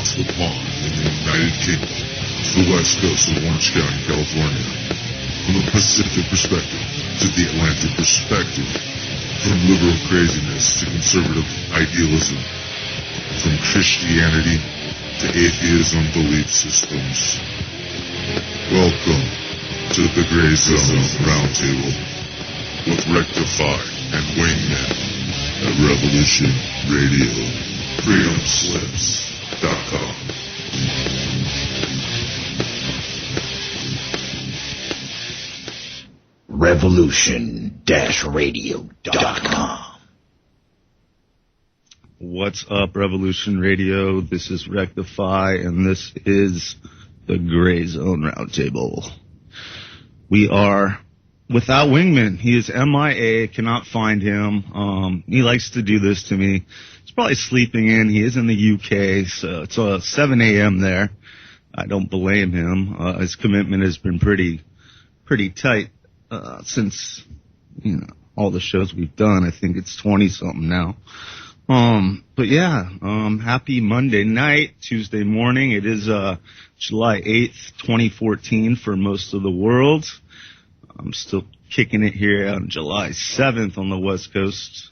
across the pond in the United Kingdom to the west coast of Orange County, California. From the Pacific perspective to the Atlantic perspective. From liberal craziness to conservative idealism. From Christianity to atheism belief systems. Welcome to the TheGrayZone Roundtable with Rectify and Wingman at Revolution Radio, freedomslips.com. Revolution-radio.com. What's up, Revolution Radio? This is Rectify, and this is the TheGrayZone Roundtable. We are without Wingman. He is MIA, cannot find him. He likes to do this to me. He's probably sleeping in. He is in the UK, so it's 7 a.m. there. I don't blame him. His commitment has been pretty tight since, all the shows we've done. I think it's 20-something now. But yeah, happy Monday night, Tuesday morning. It is, July 8th, 2014 for most of the world. I'm still kicking it here on July 7th on the west coast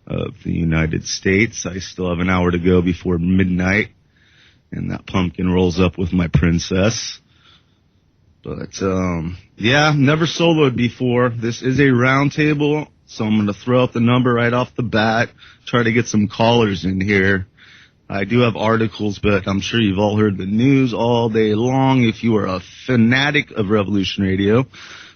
of the United States. I still have an hour to go before midnight, and that pumpkin rolls up with my princess. But, yeah, never soloed before. This is a roundtable. So I'm going to throw out the number right off the bat, try to get some callers in here. I do have articles, but I'm sure you've all heard the news all day long if you are a fanatic of Revolution Radio.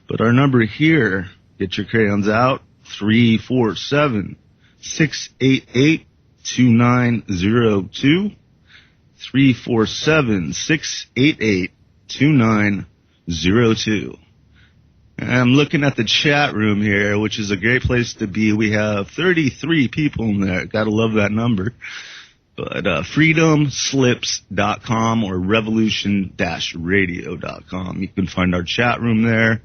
But our number here, get your crayons out, 347-688-2902. 347-688-2902. I'm looking at the chat room here, which is a great place to be. We have 33 people in there. Gotta love that number. But freedomslips.com or revolution-radio.com. You can find our chat room there.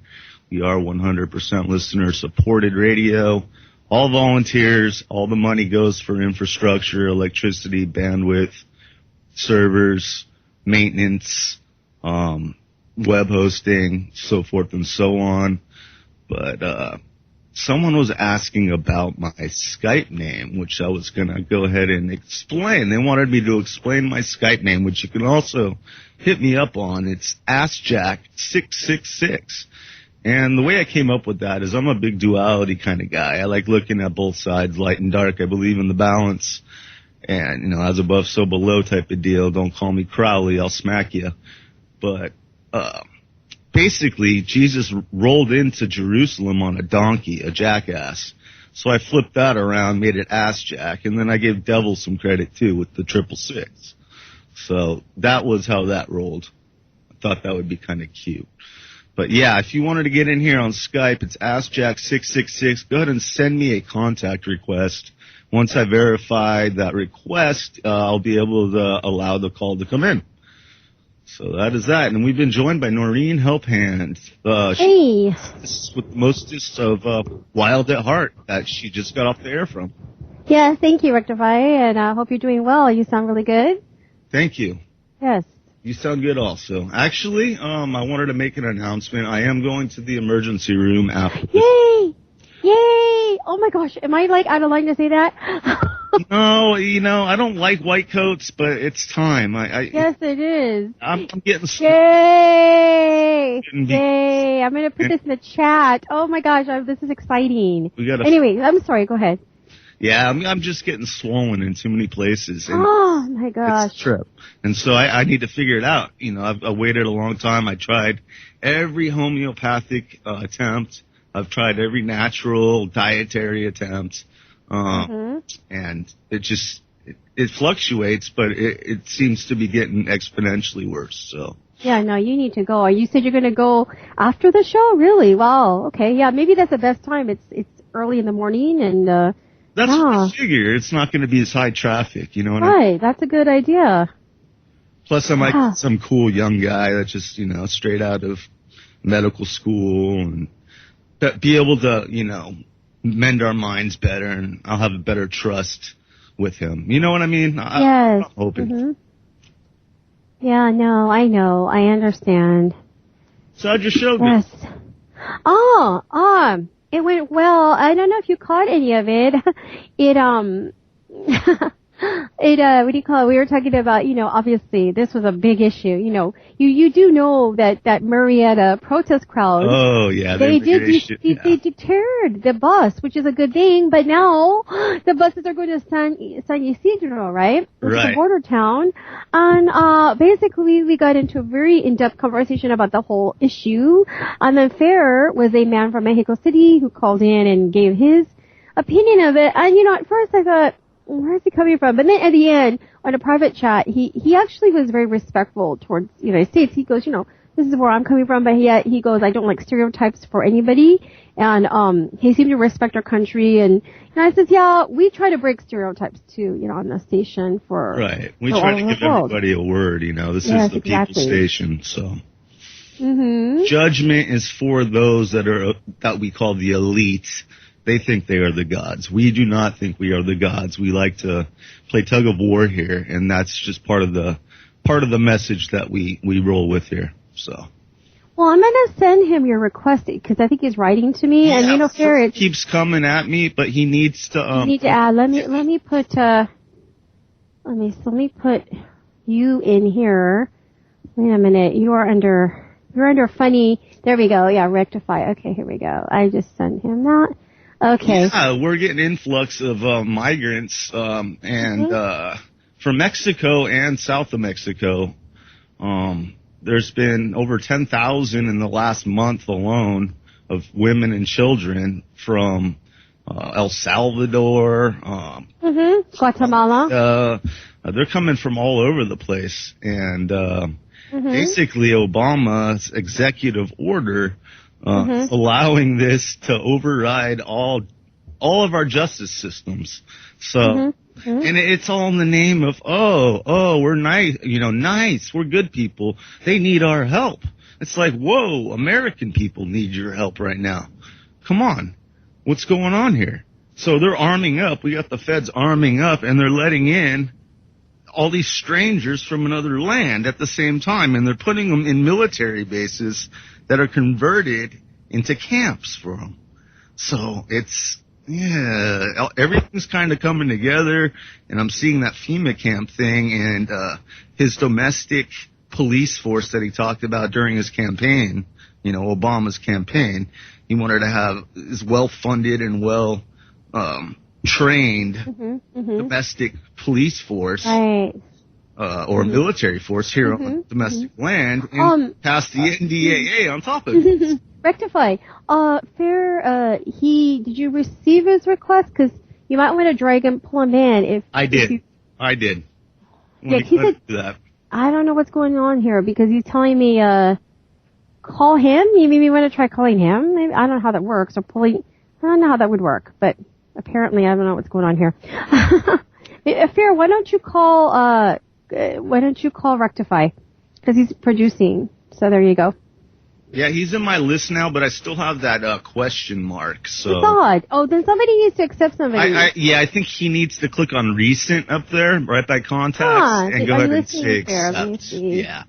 We are 100% listener-supported radio. All volunteers. All the money goes for infrastructure, electricity, bandwidth, servers, maintenance, web hosting, so forth and so on. But someone was asking about my Skype name, which I was going to go ahead and explain. They wanted me to explain my Skype name, which you can also hit me up on. It's AskJack666. And the way I came up with that is I'm a big duality kind of guy. I like looking at both sides, light and dark. I believe in the balance. And, as above, so below type of deal. Don't call me Crowley, I'll smack you. But basically, Jesus rolled into Jerusalem on a donkey, a jackass. So I flipped that around, made it Ass Jack, and then I gave Devil some credit, too, with the 666. So that was how that rolled. I thought that would be kind of cute. But, yeah, if you wanted to get in here on Skype, it's AskJack666. Go ahead and send me a contact request. Once I verify that request, I'll be able to allow the call to come in. So that is that. And we've been joined by Noreen Helphand. Hey. With mostest of Wild at Heart that she just got off the air from. Yeah, thank you, Rectify, and I hope you're doing well. You sound really good. Thank you. Yes. You sound good also. Actually, I wanted to make an announcement. I am going to the emergency room after this. Yay! Yay! Oh my gosh, am I out of line to say that? No, I don't like white coats, but it's time. Yes, it is. I'm getting... Yay! Yay! I'm going to put this in the chat. Oh my gosh, this is exciting. Anyway, I'm sorry, go ahead. Yeah, I'm just getting swollen in too many places. And oh my gosh. It's a trip. And so I need to figure it out. I've waited a long time. I tried every homeopathic attempt. I've tried every natural dietary attempt. And it just, it fluctuates, but it seems to be getting exponentially worse, so. Yeah, no, you need to go. You said you're going to go after the show? Really? Wow. Okay. Yeah, maybe that's the best time. It's early in the morning and, that's what I figure. It's not going to be as high traffic, you know what I mean? Right. That's a good idea. Plus I might get some cool young guy that's just, straight out of medical school and be able to, mend our minds better, and I'll have a better trust with him. You know what I mean? Yes. I'm hoping. Yeah, no, I know. I understand. So how'd your show go? Yes. It went well. I don't know if you caught any of it. What do you call it? We were talking about, obviously this was a big issue. You do know that Marietta protest crowd. Oh yeah, they deterred the bus, which is a good thing. But now the buses are going to San Ysidro, right? Which is a border town. And basically we got into a very in-depth conversation about the whole issue. And then Fair was a man from Mexico City who called in and gave his opinion of it. And at first I thought, where is he coming from? But then at the end, on a private chat, he actually was very respectful towards the United States. He goes, this is where I'm coming from, but he goes, I don't like stereotypes for anybody. And he seemed to respect our country. And I says, yeah, we try to break stereotypes too, on the station for right. We try to give everybody a word, This is the people station, so. Mm-hmm. Judgment is for those that we call the elite. They think they are the gods. We do not think we are the gods. We like to play tug of war here, and that's just part of the message that we roll with here. So. Well, I'm gonna send him your request because I think he's writing to me, and Fair keeps coming at me, but he needs to. You need to add. Let me put you in here. Wait a minute. You're under funny. There we go. Yeah, rectify. Okay, here we go. I just sent him that. Okay. Yeah, we're getting influx of migrants from Mexico and south of Mexico. There's been over 10,000 in the last month alone of women and children from El Salvador, Guatemala. They're coming from all over the place, and basically Obama's executive order allowing this to override all of our justice systems. So, and it's all in the name of, we're nice, nice, we're good people. They need our help. It's like, whoa, American people need your help right now. Come on. What's going on here? So they're arming up. We got the feds arming up, and they're letting in all these strangers from another land at the same time, and they're putting them in military bases that are converted into camps for them. So everything's kind of coming together, and I'm seeing that FEMA camp thing and his domestic police force that he talked about during his campaign, Obama's campaign. He wanted to have this well-funded and well-trained domestic police force. Right. Or military force here on domestic land, and pass the NDAA on top of it. Rectify. Fair, did you receive his request? Because you might want to pull him in I did. Yeah, he said, that. I don't know what's going on here because he's telling me, call him. You maybe want to try calling him? Maybe, I don't know how that works, or I don't know how that would work, but apparently I don't know what's going on here. Fair, why don't you call Rectify? Because he's producing. So there you go. Yeah, he's in my list now, but I still have that question mark. So it's odd. Oh, then somebody needs to accept somebody. I think he needs to click on recent up there, right by contacts, and go ahead and say accept. Yeah.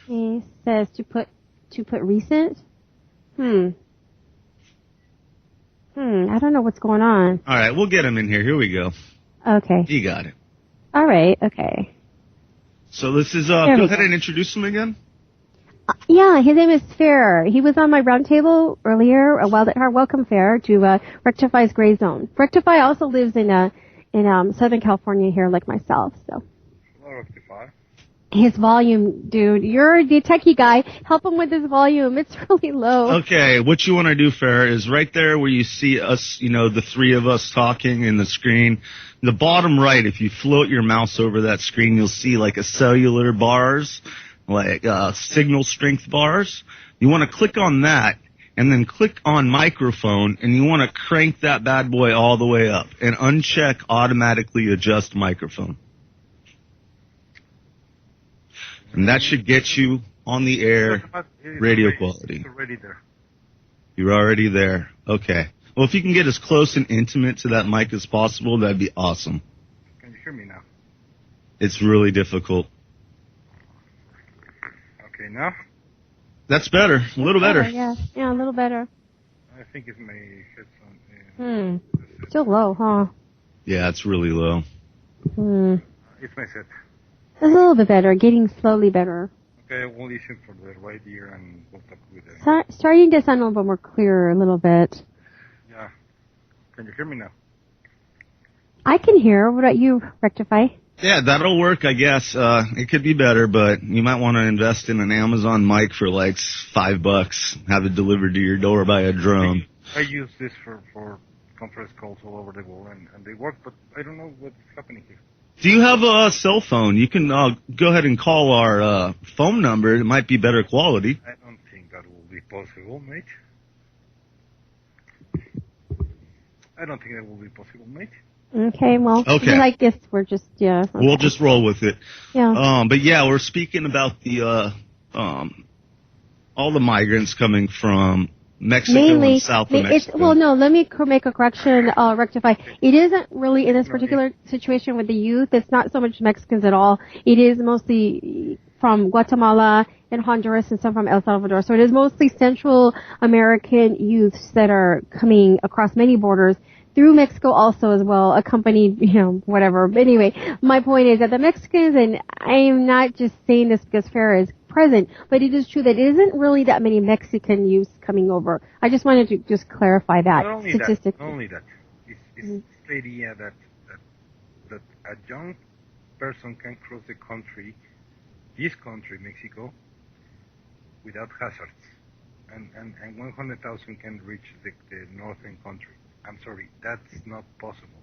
He says to put recent. I don't know what's going on. All right, we'll get him in here. Here we go. Okay. You got it. All right. Okay. So this is, go ahead and introduce him again. Yeah, his name is Fair. He was on my roundtable earlier, a Wild at Heart welcome fair to Rectify's Gray Zone. Rectify also lives in Southern California here, like myself. So. Hello, Rectify. His volume, dude. You're the techie guy. Help him with his volume. It's really low. Okay, what you want to do, Fair, is right there where you see us, the three of us talking in the screen. The bottom right, if you float your mouse over that screen, you'll see like a cellular bars, like signal strength bars. You want to click on that and then click on microphone, and you want to crank that bad boy all the way up and uncheck automatically adjust microphone. And that should get you on the air radio quality. You're already there. Okay. Well, if you can get as close and intimate to that mic as possible, that'd be awesome. Can you hear me now? It's really difficult. Okay, now? That's better. A little better. Yeah, a little better. I think it's my headphone. Still low, huh? Yeah, it's really low. It's my set. It's a little bit better. Getting slowly better. Okay, I will listen for the right ear and we'll talk with it. Starting to sound a little bit more clear, a little bit. Yeah. Can you hear me now? I can hear. What about you, Rectify? Yeah, that'll work, I guess. It could be better, but you might want to invest in an Amazon mic for like $5. Have it delivered to your door by a drone. I use this for conference calls all over the world, and they work, but I don't know what's happening here. Do you have a cell phone? You can go ahead and call our phone number. It might be better quality. I don't think that will be possible, mate. I don't think that will be possible, mate. Okay, well, okay. I guess we're just, Okay. We'll just roll with it. Yeah. But yeah, we're speaking about the, all the migrants coming from Mexico and South of Mexico. Well, no, let me make a correction, Rectify. It isn't really in this particular situation with the youth. It's not so much Mexicans at all. It is mostly from Guatemala and Honduras and some from El Salvador. So it is mostly Central American youths that are coming across many borders through Mexico also as well, accompanied, whatever. But anyway, my point is that the Mexicans, and I am not just saying this because Farrah is present, but it is true that it isn't really that many Mexican youths coming over. I just wanted to just clarify that statistically. Not only that. It's the idea that a young person can cross the country, this country, Mexico, without hazards. And 100,000 can reach the northern country. I'm sorry, that's not possible.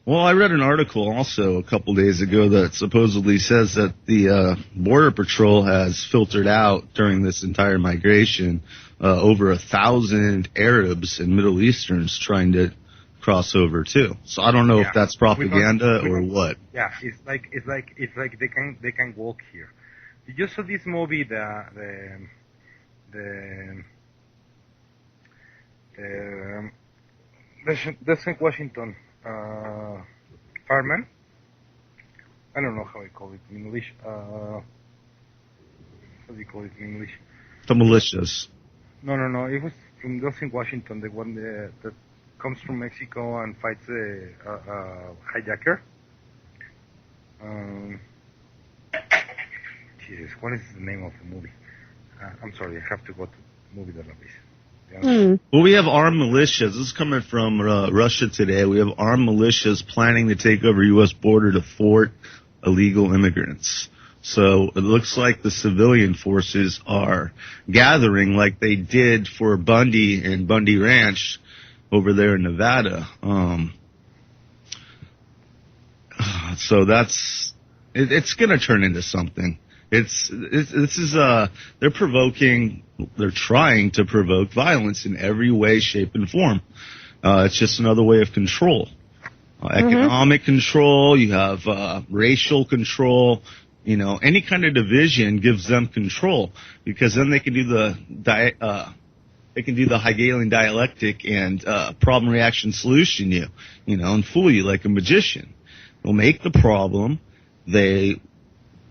Well, I read an article also a couple days ago that supposedly says that the Border Patrol has filtered out during this entire migration over 1,000 Arabs and Middle Easterns trying to cross over too. So I don't know if that's propaganda or what. Yeah, it's like they can walk here. Did you saw this movie, the Washington fireman? I don't know how I call it in English. How do you call it in English? The militias. No. It was from Dustin Washington, the one that comes from Mexico and fights the hijacker. Jesus, what is the name of the movie? I'm sorry, I have to go to movie database. Well, we have armed militias. This is coming from Russia today. We have armed militias planning to take over U.S. border to thwart illegal immigrants. So it looks like the civilian forces are gathering like they did for Bundy and Bundy Ranch over there in Nevada. So it's going to turn into something. They're trying to provoke violence in every way, shape, and form. It's just another way of control. Economic control, you have racial control, any kind of division gives them control because then they can do the Hegelian dialectic and problem, reaction, solution and fool you like a magician. They'll make the problem, they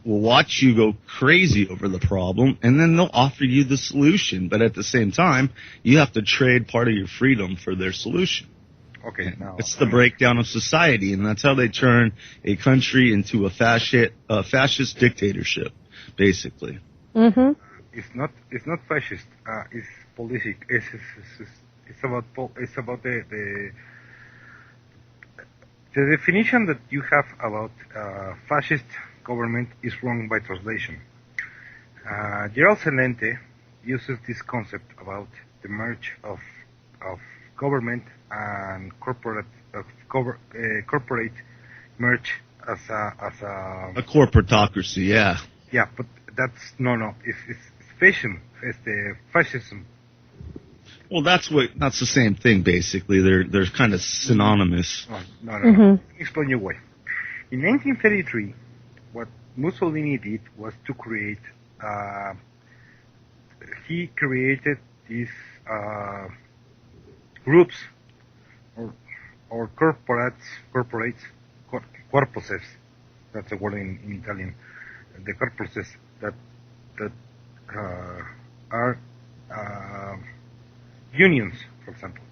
will watch you go crazy over the problem, and then they'll offer you the solution. But at the same time, you have to trade part of your freedom for their solution. Okay, now it's the breakdown of society, and that's how they turn a country into a fascist dictatorship, basically. Mm-hmm. It's not fascist. It's politic. It's about the definition that you have about fascist government is wrong by translation. Gerald Celente uses this concept about the merge of government and corporate merge as a corporatocracy. Yeah. Yeah, but that's no. It's fascism. It's the fascism. Well, that's the same thing basically. They're kind of synonymous. No. Mm-hmm. Let me explain you why. In 1933. What Mussolini did was to create, he created these groups or corporates, corposes, that's a word in Italian, the corpuses that are unions, for example.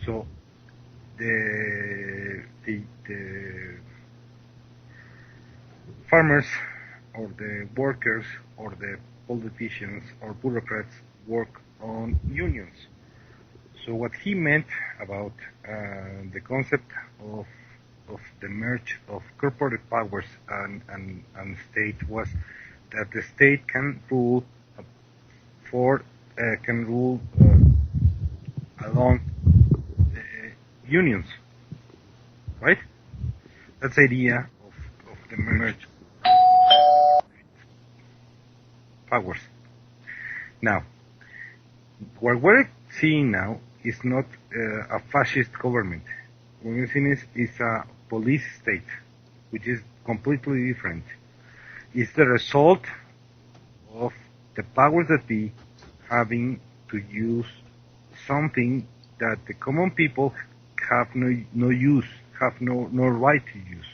So the farmers or the workers or the politicians or bureaucrats work on unions. So what he meant about the concept of the merge of corporate powers and state was that the state can rule along the unions, right? That's the idea of the merge powers. Now, what we're seeing now is not a fascist government. What we're seeing is a police state, which is completely different. It's the result of the powers that be having to use something that the common people have no use, have no right to use.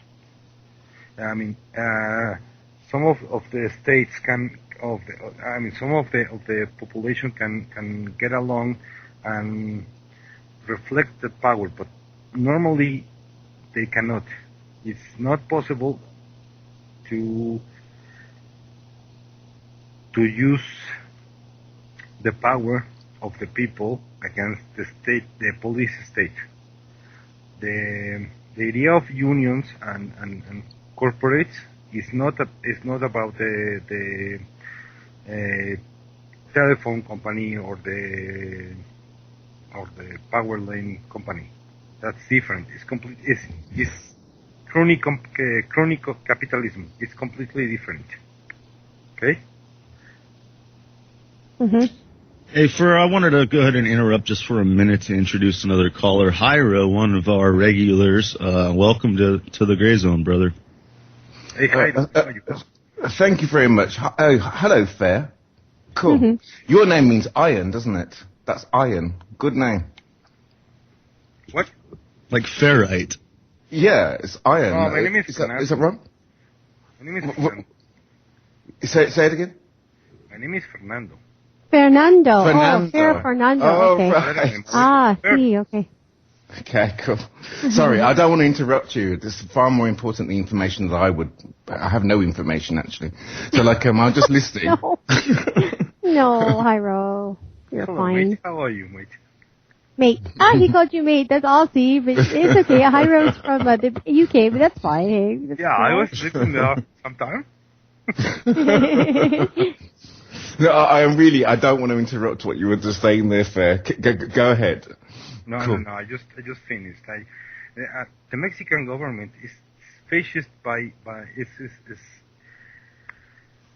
I mean, some of the states some of the population can get along and reflect the power, but normally they cannot. It's not possible to use the power of the people against the state, the police state. The idea of unions and corporates is not about the telephone company or the power line company. That's different. It's chronic capitalism. It's completely different. Okay. Mm-hmm. Hey, I wanted to go ahead and interrupt just for a minute to introduce another caller, Jairo, one of our regulars. Welcome to the Gray Zone, brother. Hey, Jairo. How are you? Thank you very much. Hello, Fair. Cool. Mm-hmm. Your name means iron, doesn't it? That's iron. Good name. What? Like ferrite. Yeah, it's iron. Oh, my name is Fernando. Is that wrong? My name is Fernando. Say it again. My name is Fernando. Fernando. Oh, Fernando. Oh, okay. right. Okay. Okay, cool. Sorry, I don't want to interrupt you. This is far more important the information that I have no information, actually. So, I'm just listening. No, Jairo. You're Hello, fine. Mate. How are you, mate? Mate. He called you mate. That's Aussie, but it's okay. Jairo's from the UK, but that's fine. Hey, that's cool. I was living there sometime. No, I don't want to interrupt what you were just saying there, Fair. Go ahead. No, cool. No, I just finished. The Mexican government is fascist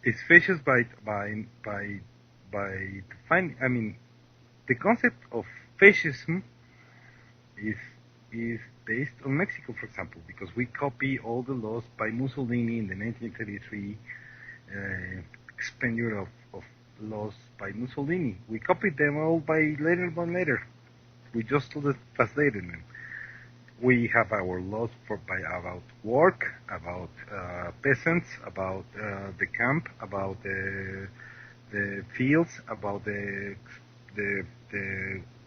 it's fascist the concept of fascism is based on Mexico, for example, because we copy all the laws by Mussolini in the 1933 expenditure of laws by Mussolini. We copied them all by later. We just translated them. We have our laws about work, about peasants, about the camp, about the fields, about the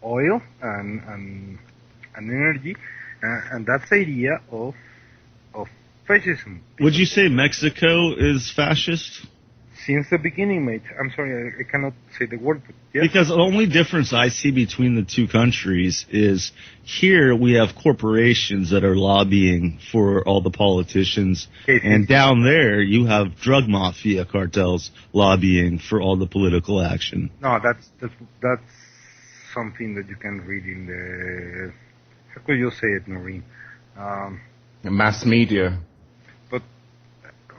oil and energy, and that's the idea of fascism. Would you say Mexico is fascist? Since the beginning, mate. I'm sorry, I cannot say the word, but yes. Because the only difference I see between the two countries is here we have corporations that are lobbying for all the politicians, and down there you have drug mafia cartels lobbying for all the political action. No, that's something that you can read in the, how could you say it, Noreen? Mass media. But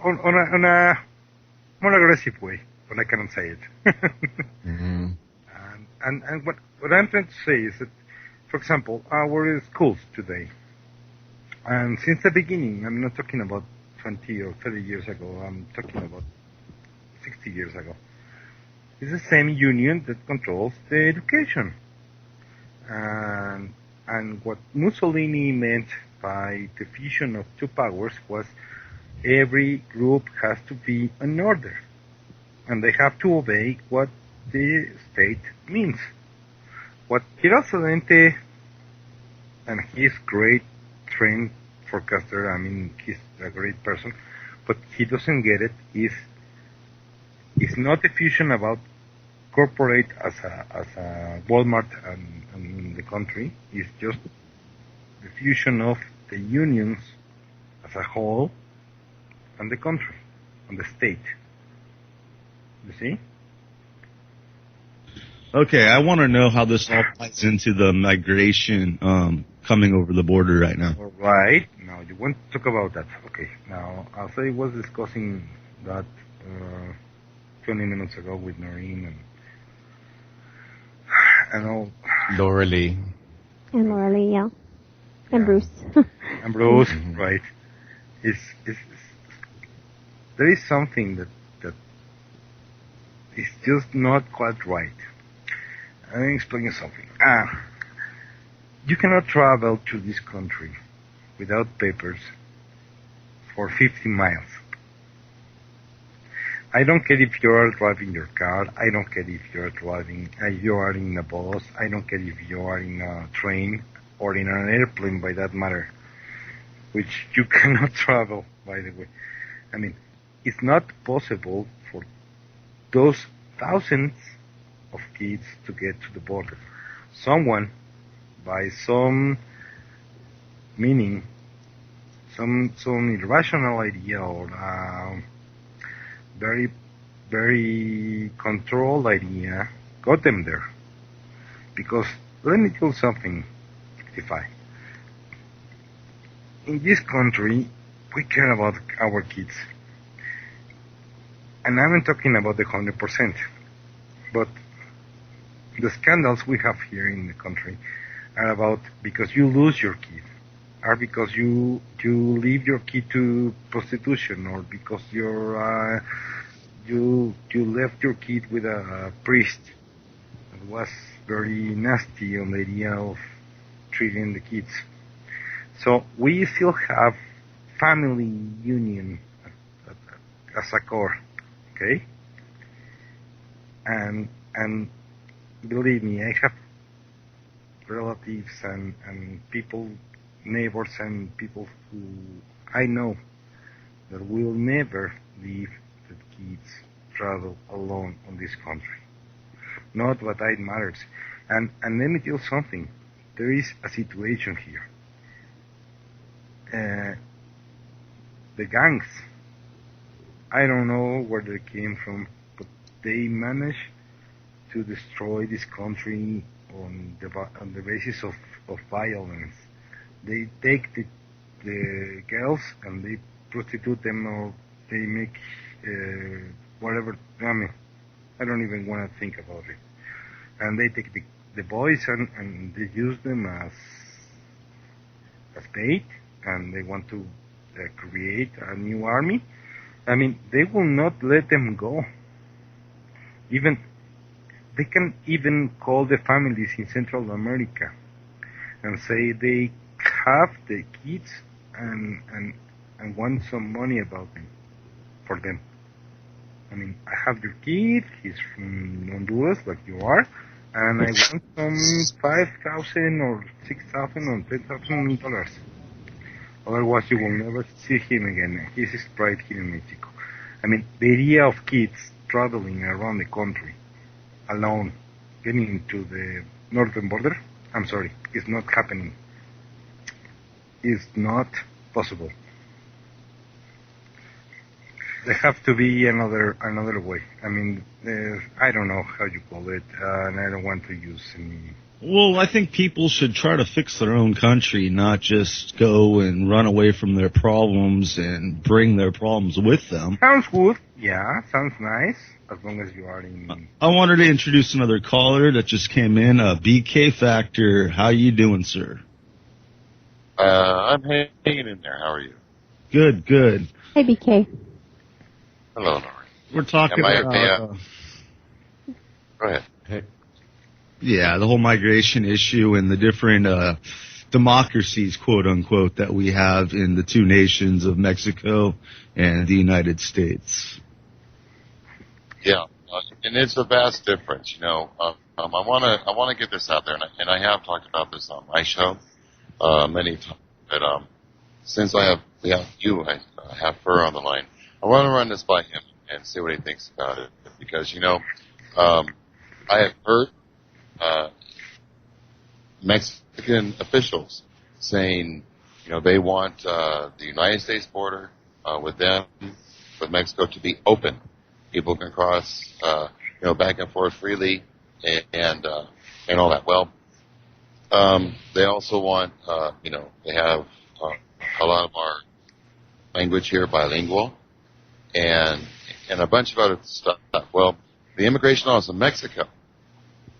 on a more aggressive way, but I cannot say it. Mm-hmm. And what I'm trying to say is that, for example, our schools today, and since the beginning, I'm not talking about 20 or 30 years ago, I'm talking about 60 years ago, it's the same union that controls the education. And what Mussolini meant by the fusion of two powers was every group has to be in order, and they have to obey what the state means. What Quiroz Salente, and he's great trained forecaster, I mean, he's a great person, but he doesn't get it, is not a fusion about corporate as a Walmart and the country. It's just the fusion of the unions as a whole and the country and the state. You see? Okay, I want to know how this all ties into the migration coming over the border right now. All right. Now, you want to talk about that. Okay. Now, as I was discussing that 20 minutes ago with Noreen and all. Laura Lee. And Laura Lee, yeah. And Bruce. And Bruce, right. There is something that is just not quite right. Let me explain you something. You cannot travel to this country without papers for 50 miles. I don't care if you are driving your car. I don't care if you are driving, you are in a bus. I don't care if you are in a train or in an airplane, by that matter, which you cannot travel, by the way. I mean, it's not possible for those thousands of kids to get to the border. Someone, by some meaning, some irrational idea or very, very controlled idea, got them there. Because, let me tell you something, 55. In this country, we care about our kids. And I'm talking about the 100%. But the scandals we have here in the country are about because you lose your kid, or because you leave your kid to prostitution, or because you left your kid with a priest that was very nasty on the idea of treating the kids. So we still have family union as a core, okay? And believe me, I have relatives and people, neighbors and people who I know that will never leave the kids travel alone on this country. Not what it matters. And let me tell you something. There is a situation here. The gangs, I don't know where they came from, but they managed to destroy this country on the basis of violence. They take the girls and they prostitute them, or they make whatever. I mean, I don't even want to think about it. And they take the boys and they use them as bait, and they want to create a new army. I mean, they will not let them go. They can even call the families in Central America and say they have the kids and want some money about them, for them. I mean, I have your kid, he's from Honduras, like you are, and I want some $5,000 or $6,000 or $10,000. Otherwise, you will never see him again. He's right here in Mexico. I mean, the idea of kids traveling around the country alone, getting into the northern border, I'm sorry, it's not happening. It's not possible. There have to be another way. I mean, I don't know how you call it, and I don't want to use any. Well, I think people should try to fix their own country, not just go and run away from their problems and bring their problems with them. Sounds good. Yeah, sounds nice. As long as you are in. I wanted to introduce another caller that just came in. BK Factor, how you doing, sir? I'm hanging in there. How are you? Good, good. Hey, BK. Hello, Noreen. We're talking about... Go ahead. Hey. Yeah, the whole migration issue and the different democracies, quote unquote, that we have in the two nations of Mexico and the United States. Yeah, and it's a vast difference. You know, I want to get this out there, and I have talked about this on my show many times. But since I have Fur on the line, I want to run this by him and see what he thinks about it. Because I have heard Mexican officials saying, they want the United States border with Mexico to be open. People can cross, back and forth freely, and all that. Well, they also want, they have a lot of our language here bilingual, and a bunch of other stuff. Well, the immigration laws of Mexico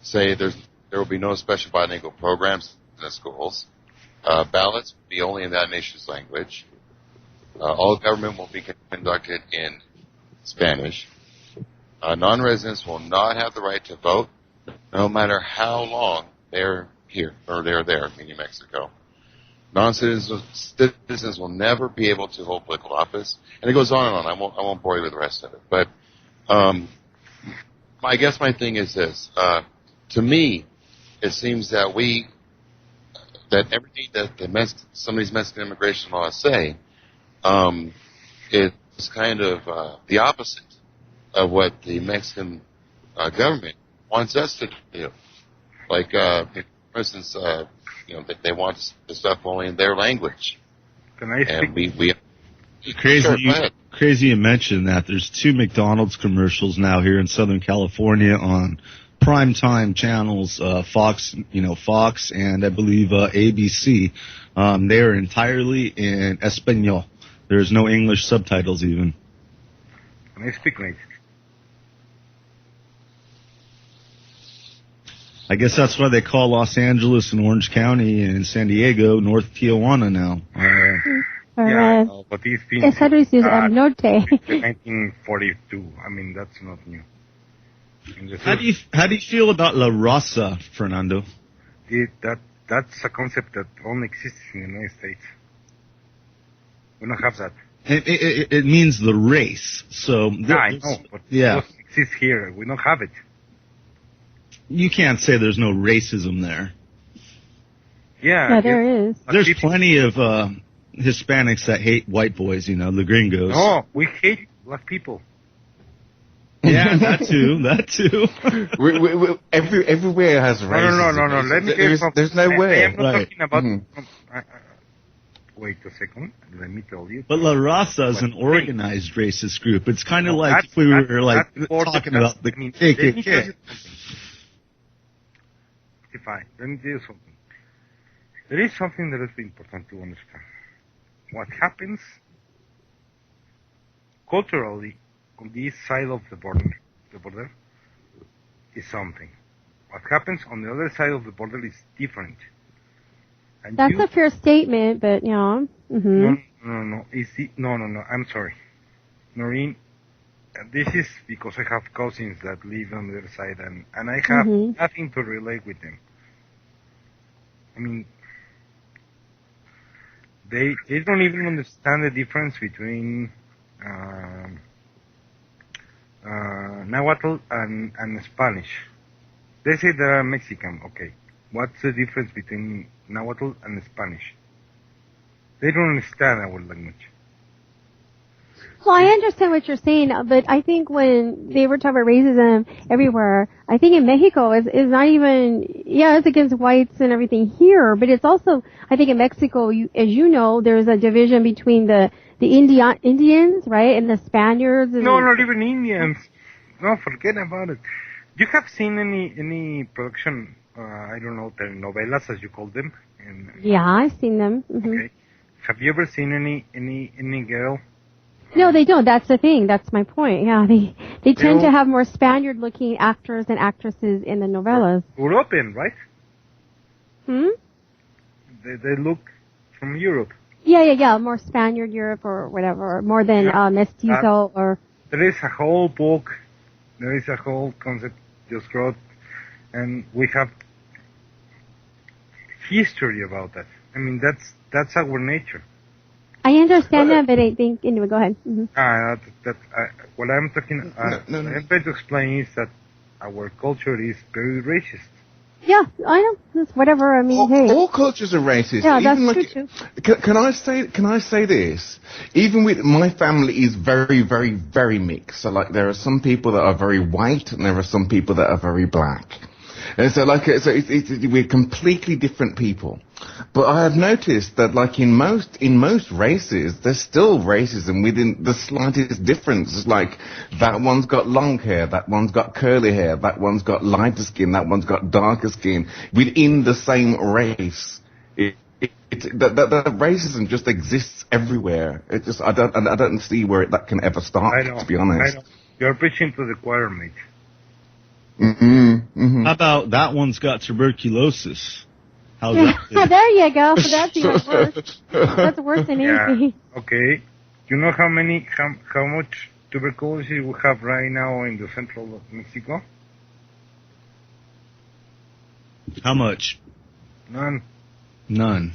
say there will be no special bilingual programs in the schools. Ballots will be only in that nation's language. All government will be conducted in Spanish. Non-residents will not have the right to vote, no matter how long they're here or they're there, meaning Mexico. Non-citizens will never be able to hold political office, and it goes on and on. I won't bore you with the rest of it. But I guess my thing is this: to me, it seems that everything that some of these Mexican immigration laws say, it's kind of the opposite of what the Mexican government wants us to do. Like, for instance, they want the stuff only in their language. Can I speak? And we Crazy you mentioned that. There's 2 McDonald's commercials now here in Southern California on primetime channels, Fox and I believe ABC. They are entirely in Espanol. There's no English subtitles even. Can I speak, mate? I guess that's why they call Los Angeles and Orange County and San Diego North Tijuana now. But he's been Esa es norte. 1942. I mean, that's not new. How do you feel about La Raza, Fernando? That's a concept that only exists in the United States. We don't have that. It means the race. So I know, but it doesn't exist here. We don't have it. You can't say there's no racism there. Yeah, there is. There's plenty of Hispanics that hate white boys, the gringos. No, we hate black people. Yeah, that too. Everywhere has racism. No. Let me get something. There's no way. I am not talking about... Wait a second. Let me tell you. But La Raza is an organized racist group. It's kind of like if we were talking about the KKK. Fine. Let me tell you something. There is something that is important to understand. What happens culturally on this side of the border is something. What happens on the other side of the border is different. And that's a fair statement, but yeah. Mm-hmm. No. I'm sorry, Noreen. This is because I have cousins that live on the other side, and I have nothing to relate with them. I mean, they don't even understand the difference between Nahuatl and Spanish. They say they are Mexican. Okay, what's the difference between Nahuatl and Spanish? They don't understand our language. Well, I understand what you're saying, but I think when they were talking about racism everywhere, I think in Mexico is not even, it's against whites and everything here, but it's also, I think in Mexico, as you know, there's a division between the Indians, right, and the Spaniards. And no, not even Indians. No, forget about it. You have seen any production, I don't know, telenovelas as you call them? Yeah, I've seen them. Mm-hmm. Okay. Have you ever seen any girl? No, they don't. That's the thing. That's my point. Yeah, they tend to have more Spaniard-looking actors and actresses in the novellas. European, right? Hmm? They look from Europe. Yeah. More Spaniard Europe or whatever, more than mestizo or. There is a whole book. There is a whole concept just wrote, and we have history about that. I mean, that's our nature. I understand that, but I think anyway. Go ahead. What I'm talking. What I'm trying to explain is that our culture is very racist. Yeah, I know. It's whatever. I mean, hey. All cultures are racist. Yeah, Even that's true too. Can I say this? Even with my family is very, very, very mixed. So like, there are some people that are very white, and there are some people that are very black. And so like, we're completely different people. But I have noticed that like in most races, there's still racism within the slightest difference. It's like, that one's got long hair, that one's got curly hair, that one's got lighter skin, that one's got darker skin within the same race. The racism just exists everywhere. It just, I don't see where that can ever stop, to be honest. I know. You're preaching to the choir, mate. How about that one's got tuberculosis? How's that? There you go. That's even worse. That's worse than anything. Okay. You know how much tuberculosis we have right now in the central of Mexico? How much? None.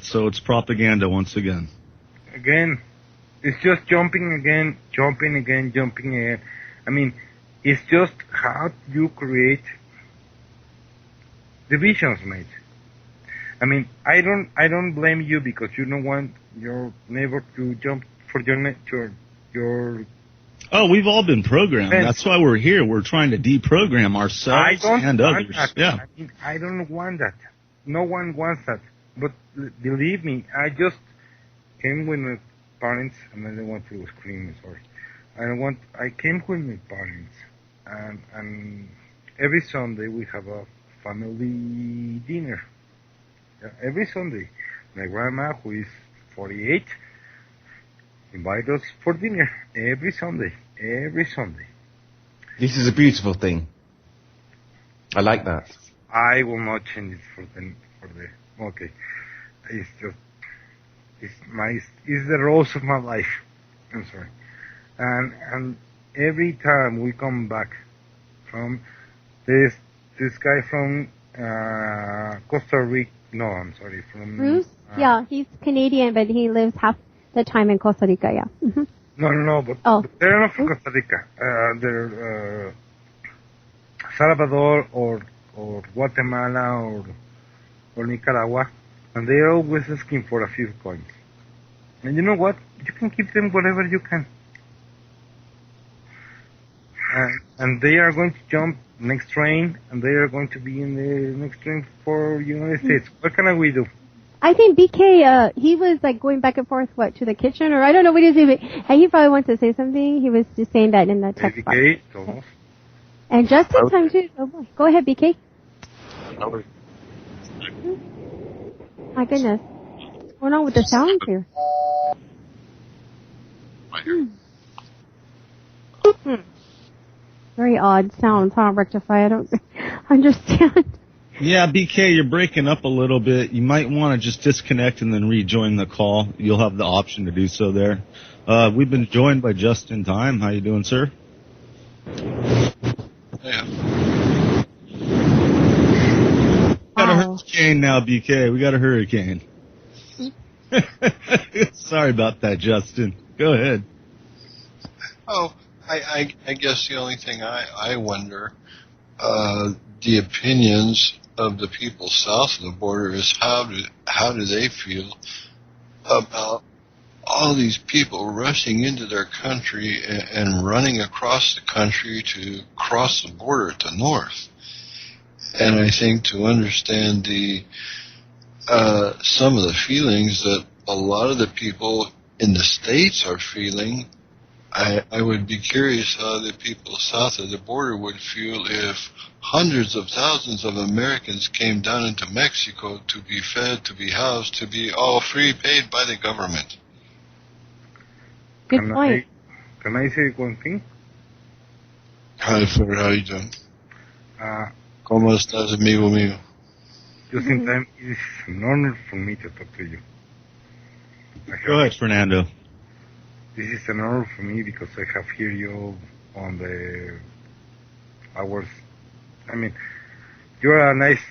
So it's propaganda once again. Again, it's just jumping again. I mean, it's just how you create divisions, mate. I mean, I don't blame you because you don't want your neighbor to jump for your. Oh, we've all been programmed. Friends. That's why we're here. We're trying to deprogram ourselves and others. That. Yeah. I mean, I don't want that. No one wants that. But believe me, I just came with my parents, and I don't want to scream. Sorry. I came with my parents, and every Sunday we have a family dinner. Every Sunday, my grandma, who is 48, invites us for dinner every Sunday. This is a beautiful thing. I like that. I will not change it for the. Okay, it's the rose of my life. I'm sorry, and every time we come back from this guy from Costa Rica. No, I'm sorry, from Bruce? Yeah, he's Canadian, but he lives half the time in Costa Rica, yeah. Mm-hmm. No, but they're not from Costa Rica. They're Salvador or Guatemala or Nicaragua, and they're always asking for a few coins. And you know what? You can give them whatever you can. And they are going to jump next train, and they are going to be in the next train for United States. What can we do? I think BK, he was like going back and forth, to the kitchen, or I don't know what he was doing. And he probably wants to say something. He was just saying that in the text box. BK, okay. And Justintime too. Oh boy. Go ahead, BK. My goodness. What's going on with the sounds here? Very odd sounds, huh, Rectify? I don't understand. Yeah, BK, you're breaking up a little bit. You might want to just disconnect and then rejoin the call. You'll have the option to do so there. We've been joined by Justintime. How you doing, sir? Yeah. Got a hurricane now, BK. We got a hurricane. Sorry about that, Justin. Go ahead. Oh, I guess the only thing I wonder, the opinions of the people south of the border is how do they feel about all these people rushing into their country and running across the country to cross the border at the north. And I think to understand some of the feelings that a lot of the people in the States are feeling, I would be curious how the people south of the border would feel if hundreds of thousands of Americans came down into Mexico to be fed, to be housed, to be all free, paid by the government. Good point. Can I say one thing? Hi, Fer, how you doing? ¿Cómo estás, amigo mío? Justintime, it is an honor for me to talk to you. Go ahead, Fernando. This is an honor for me because I have heard you on the hours. I mean, you're a nice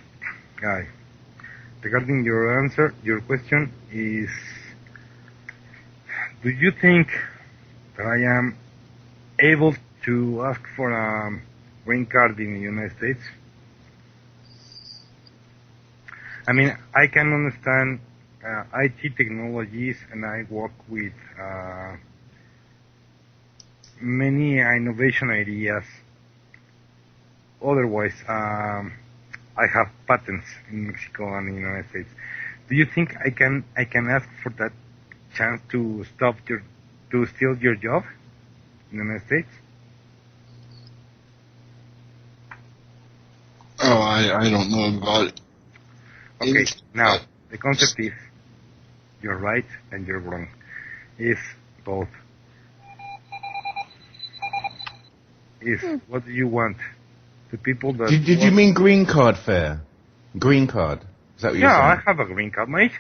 guy. regarding your question is, do you think that I am able to ask for a green card in the United States? I mean, I can understand IT technologies, and I work with many innovation ideas. Otherwise, I have patents in Mexico and in the United States. Do you think I can ask for that chance to steal your job in the United States? Oh, I don't know about it. Okay, now, the concept is, you're right and you're wrong. Is both. Is, what do you want? The people that... Did you mean green card fare? Green card? Is that what you're saying? Yeah, I have a green card, mate.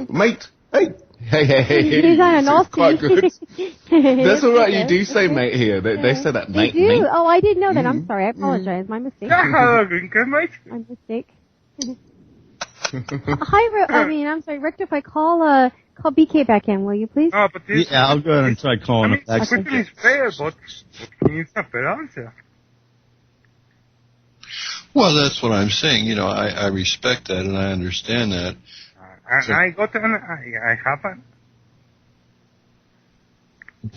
Mate, hey. He's on an all quite good. That's all right. You do say mate here. They say that mate. They do. Mate. Oh, I didn't know that. I'm sorry. I apologize. My mistake. I have a green card, mate. My mistake. Hi, I'm sorry, Rick. If I call BK back in, will you please? Oh, but this, Yeah, I'll go ahead and try calling him back. The question is fair, but it's not fair answer. Well, that's what I'm saying. You know, I respect that and I understand that. I haven't.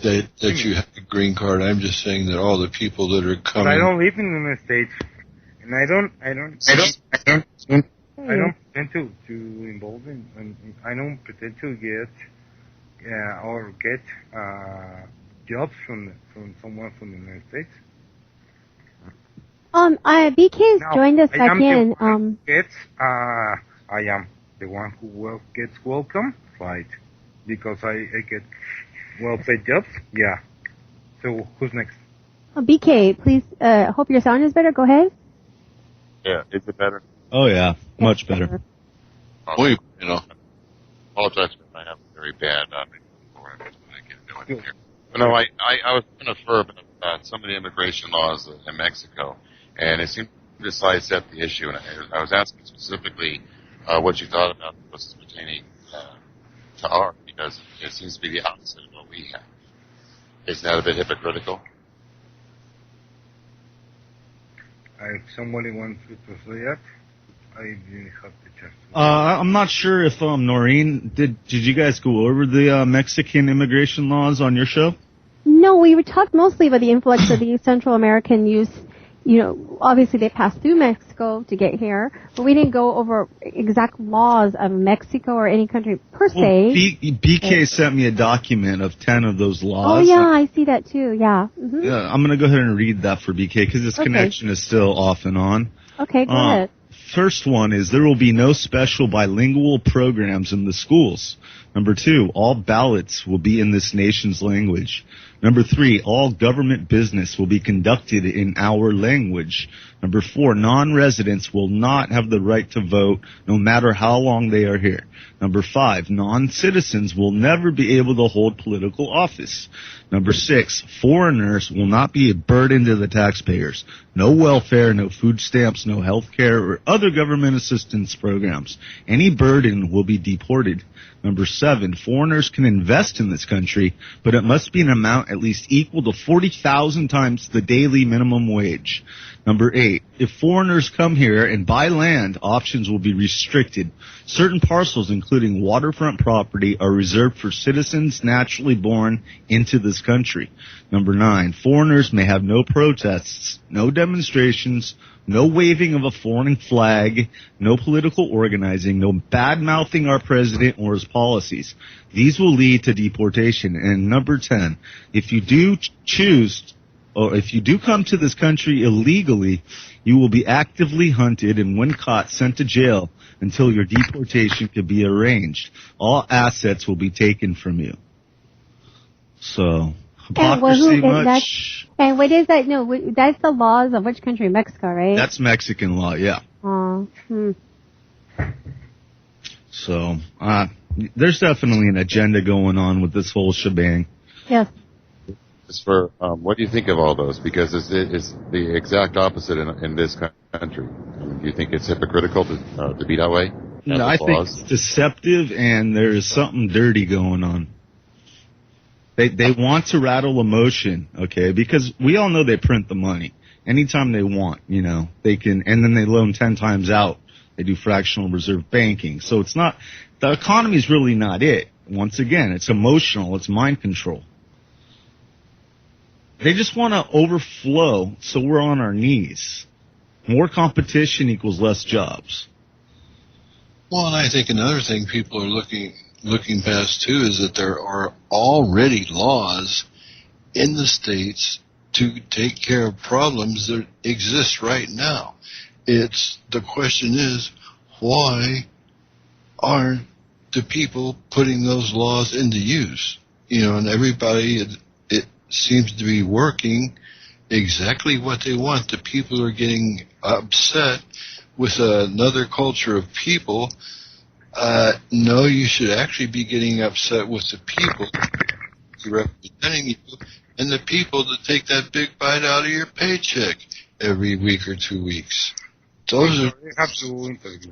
That you have a green card. I'm just saying that all the people that are coming. But I don't live in the United States, and I don't pretend to involve in. I don't pretend to get jobs from someone from the United States. BK's joined us back in. I am the one who gets welcome, right? Because I get well-paid jobs. Yeah. So who's next? BK, please. Hope your sound is better. Go ahead. Yeah, is it better? Oh yeah, much better. Wait, you know. Apologize if I have a very bad No, I was going to refer about some of the immigration laws in Mexico, and it seemed to sidestep the issue, and I was asking specifically what you thought about what's pertaining to art, because it seems to be the opposite of what we have. Isn't that a bit hypocritical? If somebody wants to say that, I didn't have the chance. I'm not sure if Noreen did you guys go over the Mexican immigration laws on your show? No, we talked mostly about the influx of the Central American youth. You know, obviously they passed through Mexico to get here, but we didn't go over exact laws of Mexico or any country per se. Well, BK sent me a document of 10 of those laws. Oh yeah, I see that too. Yeah. Mm-hmm. Yeah, I'm gonna go ahead and read that for BK because his connection is still off and on. Okay, go ahead. First one is there will be no special bilingual programs in the schools. Number 2, all ballots will be in this nation's language. Number 3, all government business will be conducted in our language. Number 4, non-residents will not have the right to vote no matter how long they are here. Number 5, non-citizens will never be able to hold political office. Number 6, foreigners will not be a burden to the taxpayers. No welfare, no food stamps, no health care, or other government assistance programs. Any burden will be deported. Number 7, foreigners can invest in this country, but it must be an amount at least equal to 40,000 times the daily minimum wage. Number 8, if foreigners come here and buy land, options will be restricted. Certain parcels, including waterfront property, are reserved for citizens naturally born into this country. Number 9, foreigners may have no protests, no demonstrations, no waving of a foreign flag, no political organizing, no bad-mouthing our president or his policies. These will lead to deportation. And number 10, if you do come to this country illegally, you will be actively hunted and when caught, sent to jail until your deportation can be arranged. All assets will be taken from you. So, hypocrisy much... And what is that? No, that's the laws of which country? Mexico, right? That's Mexican law, yeah. So, there's definitely an agenda going on with this whole shebang. Yes. As for, what do you think of all those? Because it's the exact opposite in this country. Do you think it's hypocritical to be that way? No, I think it's deceptive, and there is something dirty going on. They want to rattle emotion, okay? Because we all know they print the money anytime they want. They can, and then they loan 10 times out. They do fractional reserve banking, so it's not. The economy is really not it. Once again, it's emotional. It's mind control. They just want to overflow, so we're on our knees. More competition equals less jobs. Well, and I think another thing people are looking past too is that there are already laws in the states to take care of problems that exist right now. The question is, why aren't the people putting those laws into use? And everybody, it seems to be working exactly what they want. The people are getting upset with another culture of people. No, you should actually be getting upset with the people representing you and the people that take that big bite out of your paycheck every week or 2 weeks. Those are... You have to interview,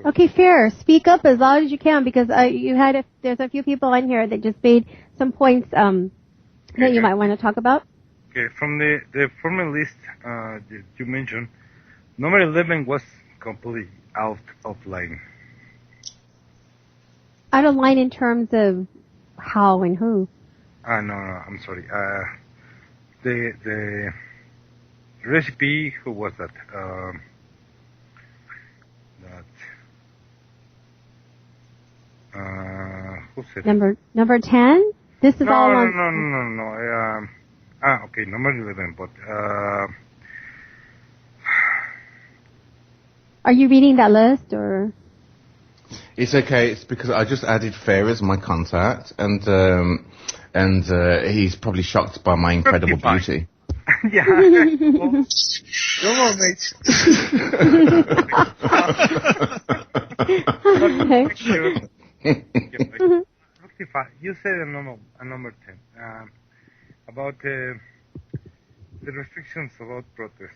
Okay, fair. Speak up as loud as you can, because there's a few people in here that just made some points that you might want to talk about. Okay, from the former list that you mentioned, number 11 was completely out of line. Out of line in terms of how and who? No, I'm sorry. The recipe, who was that? Who said Number 10? This is all on... No. Okay, number 11, but... Are you reading that list, or...? It's okay. It's because I just added Fair as my contact, and he's probably shocked by my incredible beauty. Yeah. Well, come on, mate. Okay. You said a number 10 about the restrictions about protests.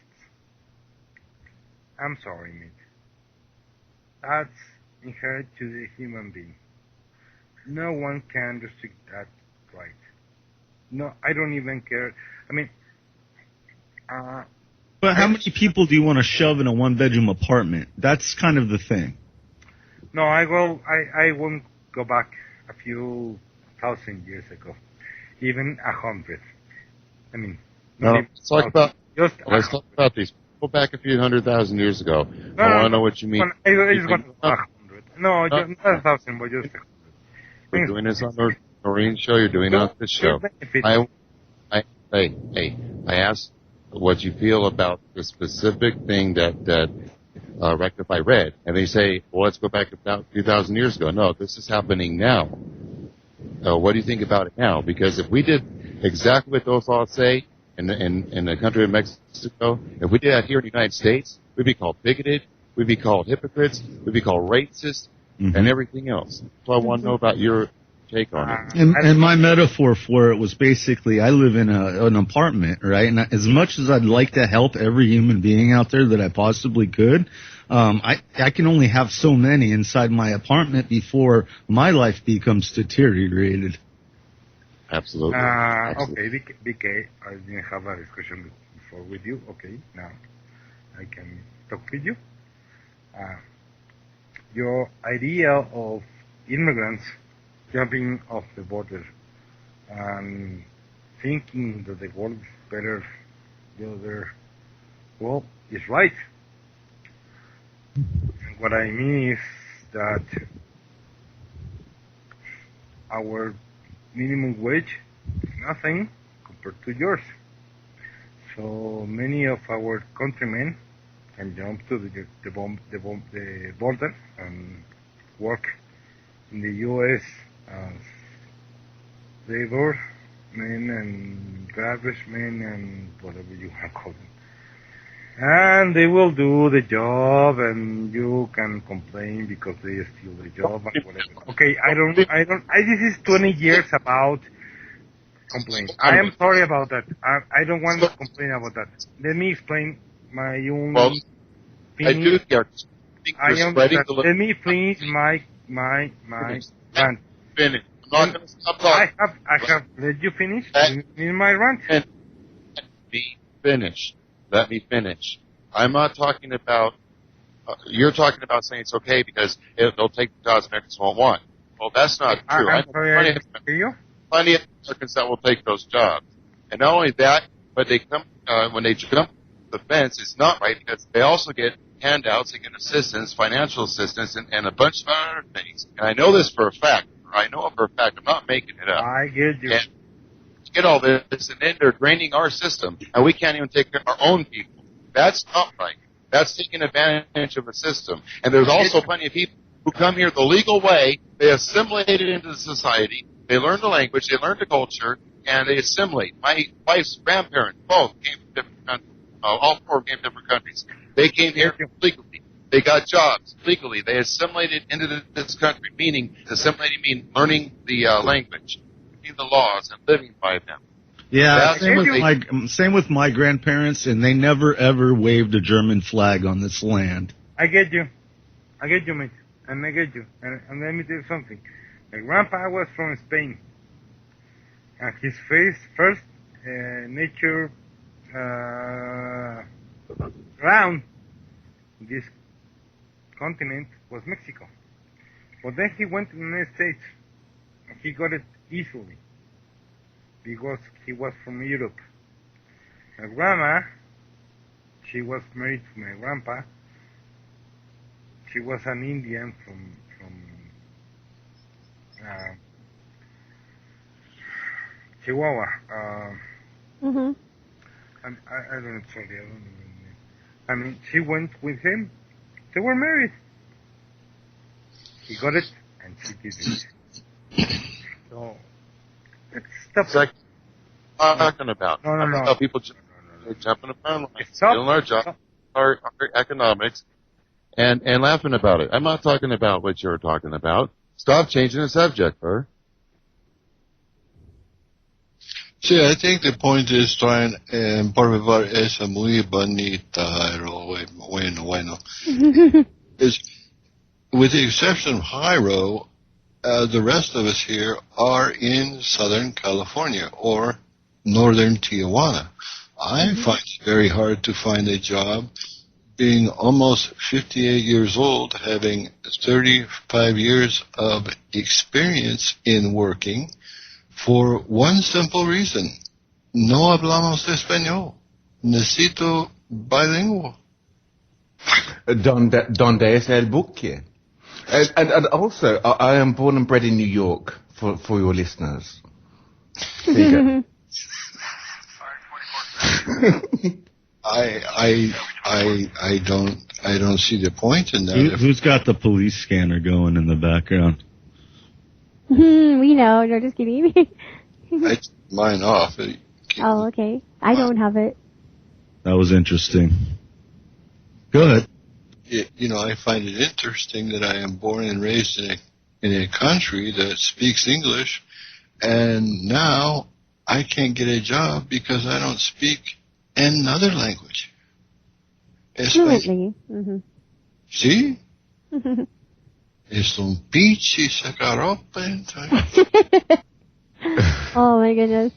I'm sorry, mate. That's inherent to the human being. No one can restrict that right. No, I don't even care. I mean, but how many people do you want to shove in a one-bedroom apartment? That's kind of the thing. No, I won't go back a few thousand years ago, even 100. I mean, let's talk about these. Go back a few 100,000 years ago. I want to know what you mean. I just want 100. No, not 1,000, but just 100. You're doing this on Noreen's show. You're doing it on this show. I asked what you feel about the specific thing that Rectify read, and they say, well, let's go back about a few thousand years ago. No, this is happening now. What do you think about it now? Because if we did exactly what those laws say in the country of Mexico, if we did that here in the United States, we'd be called bigoted, we'd be called hypocrites, we'd be called racist, and everything else. So I want to know about your take on it. And my metaphor for it was basically, I live in an apartment, right? And as much as I'd like to help every human being out there that I possibly could, I can only have so many inside my apartment before my life becomes deteriorated. Absolutely. Okay, BK, I didn't have a discussion before with you. Okay, now I can talk with you. Your idea of immigrants jumping off the border and thinking that the world is better the other, well, is right. And what I mean is that our minimum wage is nothing compared to yours. So many of our countrymen can jump to the border and work in the U.S. as labor men and garbage men and whatever you want to call them. And they will do the job, and you can complain because they steal the job and whatever. Okay, this is 20 years about complaint. I am sorry about that. I don't want to complain about that. Let me explain only Well, I do finish. care. Let me finish my rant. Finish. I'm not going to stop talking. I have let you finish in my rant. Let me finish. Let me finish. I'm not talking about. You're talking about saying it's okay because they'll take the jobs Americans won't want. Well, that's not true. I'm sorry, plenty of Americans that will take those jobs. And not only that, but they come when they jump the fence, it's not right because they also get handouts, they get assistance, financial assistance, and a bunch of other things. And I know this for a fact. I know it for a fact. I'm not making it up. I get you. And get all this, and then they're draining our system, and we can't even take care of our own people. That's not right. That's taking advantage of the system. And there's also plenty of people who come here the legal way. They assimilate into the society. They learn the language. They learn the culture. And they assimilate. My wife's grandparents both came from different countries. All four came from different countries. They came here legally. They got jobs legally. They assimilated into this country, meaning assimilating means learning the language, learning the laws, and living by them. Yeah, same with my grandparents, and they never ever waved a German flag on this land. I get you, mate, and I get you. And let me tell you something. My grandpa was from Spain, and his first nature round this continent was Mexico. But then he went to the United States, and he got it easily because he was from Europe. My grandma, she was married to my grandpa. She was an Indian from Chihuahua. Mm-hmm. I don't know, sorry, I don't know. I mean, she went with him. They were married. He got it, and she did it. So, let's stop. It's like talking about. No. People jumping around, stealing our jobs, our economics, and laughing about it. I'm not talking about what you're talking about. Stop changing the subject, Fer. Sí, I think the point is trying, por favor, es muy bonita, Jairo, bueno. Is, with the exception of Jairo, the rest of us here are in Southern California or Northern Tijuana. I find it very hard to find a job being almost 58 years old, having 35 years of experience in working, for one simple reason. No hablamos español. Necesito bilingüe. Donde es el buque? And also, I am born and bred in New York, for your listeners. There you go. I don't see the point in that. Who's got the police scanner going in the background? We know. No, just kidding. I took mine off. Oh, okay. I don't have it. That was interesting. Go ahead. I find it interesting that I am born and raised in a country that speaks English, and now I can't get a job because I don't speak another language. Fluently. Mm-hmm. ¿Sí? Es un pinche sacarope. Oh my goodness.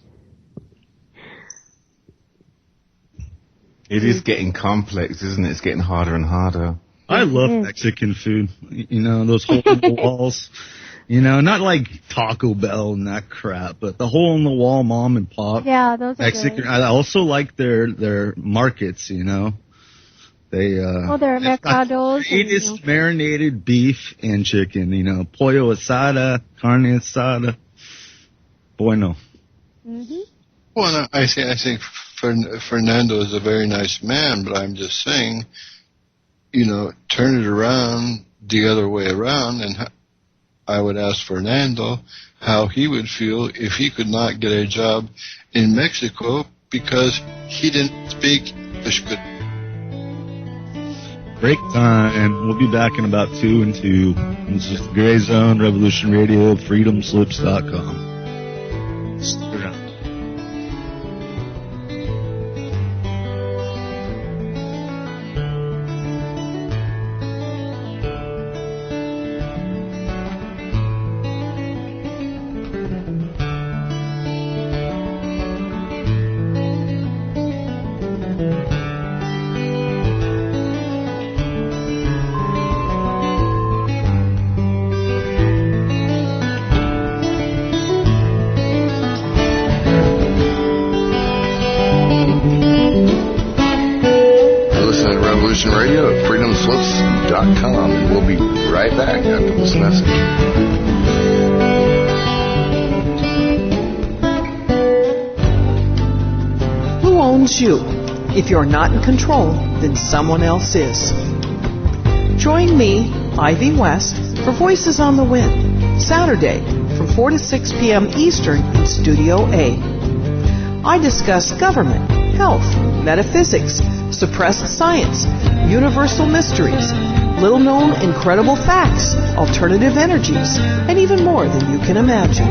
It is getting complex, isn't it? It's getting harder and harder. I love Mexican food. Those hole in the walls. Not like Taco Bell and that crap, but the hole in the wall mom and pop. Yeah, those are Mexican. good. I also like their markets. They their mercados. Greatest marinated beef and chicken. Pollo asada, carne asada. Bueno. Mhm. Well, I think Fernando is a very nice man, but I'm just saying, turn it around the other way around, and I would ask Fernando how he would feel if he could not get a job in Mexico because he didn't speak English good. Break time. We'll be back in about 2 and 2. This is the Gray Zone, Revolution Radio, freedomslips.com. Stick around. freedomslips.com. And we'll be right back after this message. Who owns you? If you're not in control, then someone else is. Join me, Ivy West, for Voices on the Wind, Saturday from 4 to 6 p.m. Eastern in Studio A. I discuss government, health, metaphysics, suppressed science, universal mysteries, little-known incredible facts, alternative energies, and even more than you can imagine.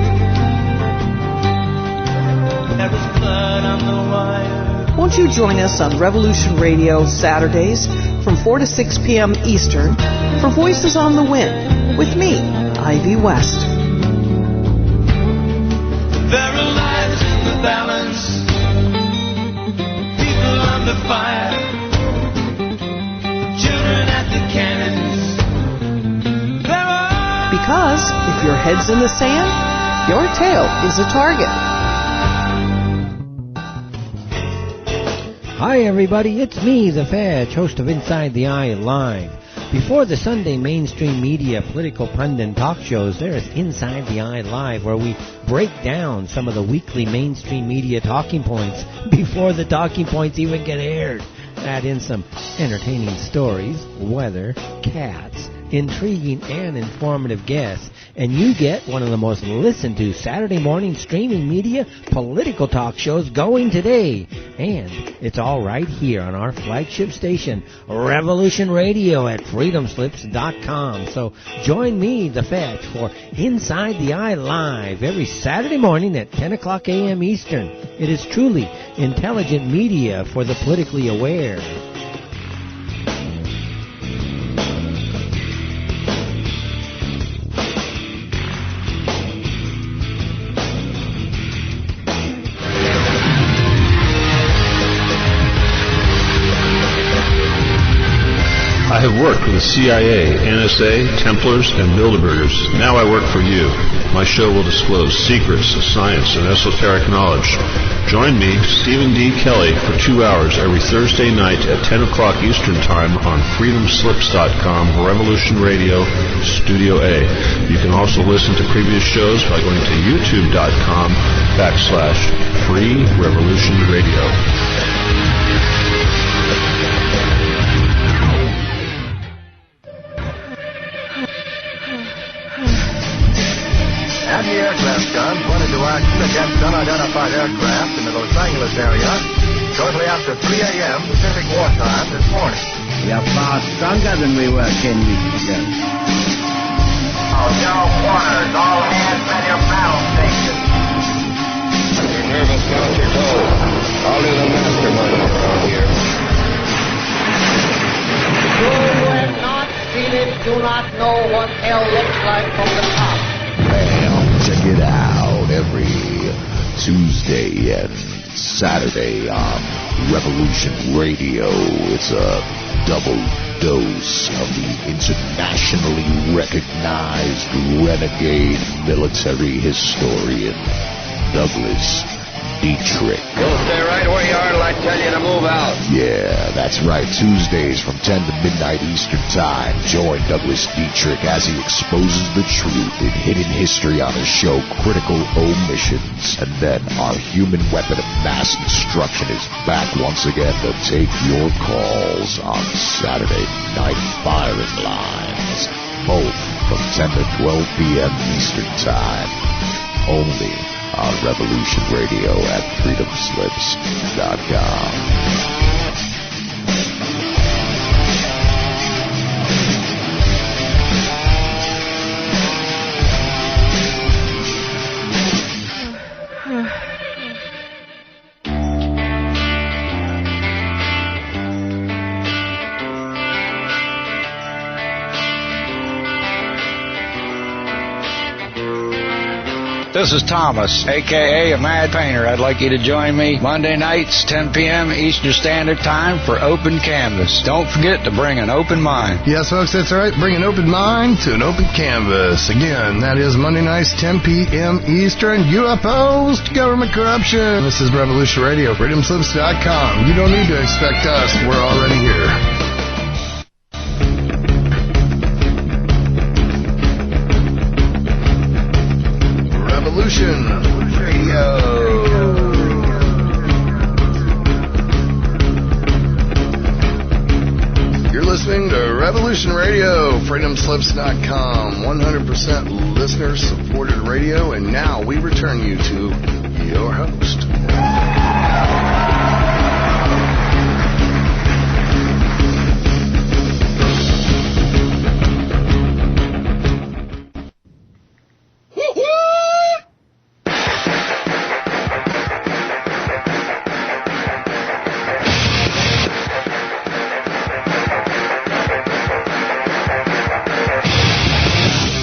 There was blood on the wire. Won't you join us on Revolution Radio Saturdays from 4 to 6 p.m. Eastern for Voices on the Wind with me, Ivy West. There are lives in the balance, people under fire, children at the cannons. Because if your head's in the sand, your tail is a target. Hi everybody, it's me, The Fetch, host of Inside the Eye Live. Before the Sunday mainstream media political pundit talk shows, there is Inside the Eye Live, where we break down some of the weekly mainstream media talking points before the talking points even get aired. Add in some entertaining stories, weather, cats, intriguing and informative guests, and you get one of the most listened to Saturday morning streaming media political talk shows going today. And it's all right here on our flagship station, Revolution Radio at freedomslips.com. So join me, The Fetch, for Inside the Eye Live every Saturday morning at 10 o'clock a.m. Eastern. It is truly intelligent media for the politically aware. I have worked with the CIA, NSA, Templars, and Bilderbergers. Now I work for you. My show will disclose secrets of science and esoteric knowledge. Join me, Stephen D. Kelly, for 2 hours every Thursday night at 10 o'clock Eastern Time on freedomslips.com, Revolution Radio, Studio A. You can also listen to previous shows by going to youtube.com/Free Revolution Radio. Anti-aircraft guns went into action against unidentified aircraft in the Los Angeles area shortly after 3 a.m. Pacific wartime this morning. We are far stronger than we were 10 weeks ago. Zero quarters, all hands at your battle stations. You're nervous, count your toes. I'll do the mastermind around here. Those who have not seen it do not know what hell looks like from the top. Well, check it out every Tuesday and Saturday on Revolution Radio. It's a double dose of the internationally recognized renegade military historian Douglas Dietrich. You'll stay right where you are till I tell you to move out. Yeah, that's right. Tuesdays from 10 to midnight Eastern Time. Join Douglas Dietrich as he exposes the truth in hidden history on his show Critical Omissions. And then our human weapon of mass destruction is back once again to take your calls on Saturday Night Firing Lines. Both from 10 to 12 p.m. Eastern Time. Only on Revolution Radio at freedomslips.com. This is Thomas, a.k.a. a Mad Painter. I'd like you to join me Monday nights, 10 p.m. Eastern Standard Time for Open Canvas. Don't forget to bring an open mind. Yes, folks, that's right. Bring an open mind to an open canvas. Again, that is Monday nights, 10 p.m. Eastern. UFOs to government corruption. This is Revolution Radio, freedomslips.com. You don't need to expect us. We're already here. Radio, freedomslips.com, 100% listener-supported radio, and now we return you to your host.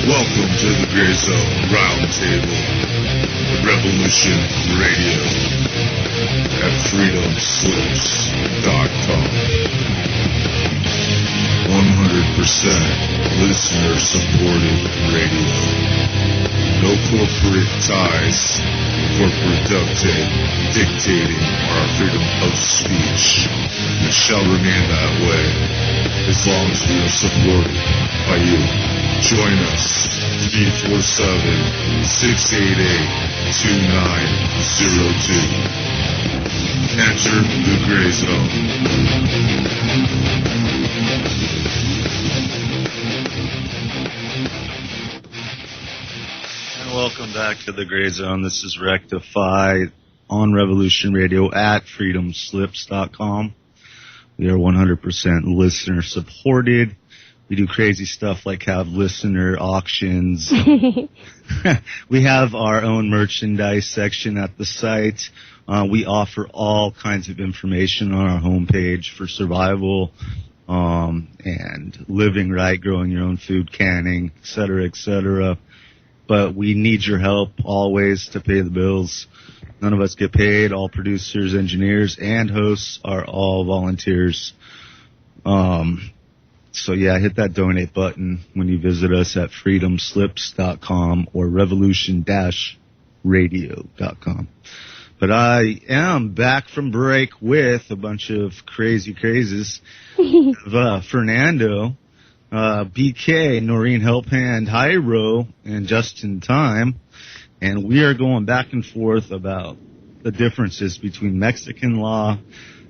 Welcome to the TheGrayZone Roundtable, Revolution Radio at freedomslips.com. 100% listener-supported radio. No corporate ties, corporate duct tape dictating our freedom of speech. It shall remain that way as long as we are supported by you. Join us, 347-688-2902. Enter the Gray Zone. And welcome back to the Gray Zone. This is Rectify on Revolution Radio at freedomslips.com. We are 100% listener supported. We do crazy stuff like have listener auctions. We have our own merchandise section at the site. We offer all kinds of information on our homepage for survival and living right, growing your own food, canning, et cetera, et cetera. But we need your help always to pay the bills. None of us get paid. All producers, engineers, and hosts are all volunteers. So yeah, hit that donate button when you visit us at freedomslips.com or revolution-radio.com. But I am back from break with a bunch of crazies. Fernando, BK, Noreen Helphand, Jairo, and Justintime. And we are going back and forth about the differences between Mexican law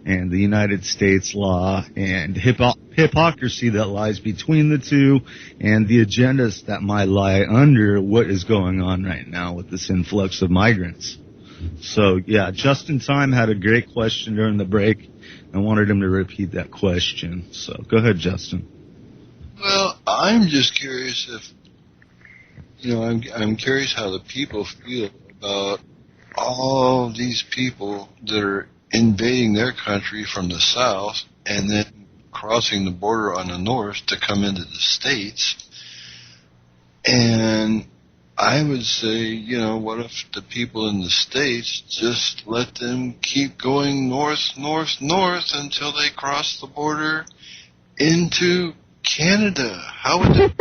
and the United States law and hypocrisy that lies between the two and the agendas that might lie under what is going on right now with this influx of migrants. So, yeah, Justintime had a great question during the break. I wanted him to repeat that question. So, go ahead, Justin. Well, I'm just curious if, I'm curious how the people feel about all these people that are invading their country from the south and then crossing the border on the north to come into the States. And I would say, what if the people in the States just let them keep going north until they cross the border into Canada? How would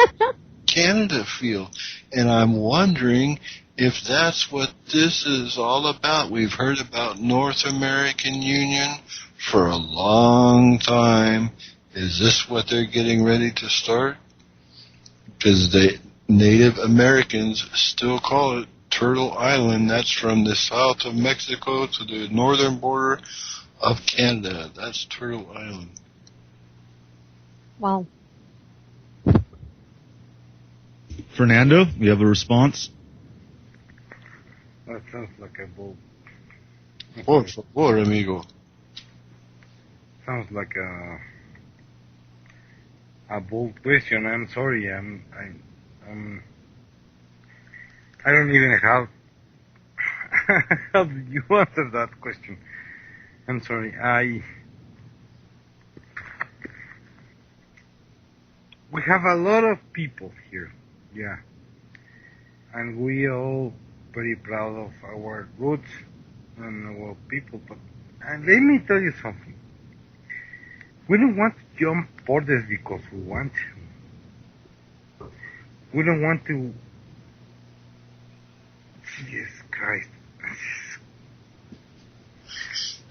Canada feel? And I'm wondering if that's what this is all about. We've heard about North American Union for a long time. Is this what they're getting ready to start? Because the Native Americans still call it Turtle Island. That's from the south of Mexico to the northern border of Canada. That's Turtle Island. Wow. Fernando, you have a response? That sounds like a bold. Por favor, amigo. Sounds like a bold question. I'm sorry. I don't even know how did you answer that question. I'm sorry. We have a lot of people here. Yeah. And we all very proud of our roots and our people. But let me tell you something. We don't want to jump borders because we want to. We don't want to. Jesus Christ.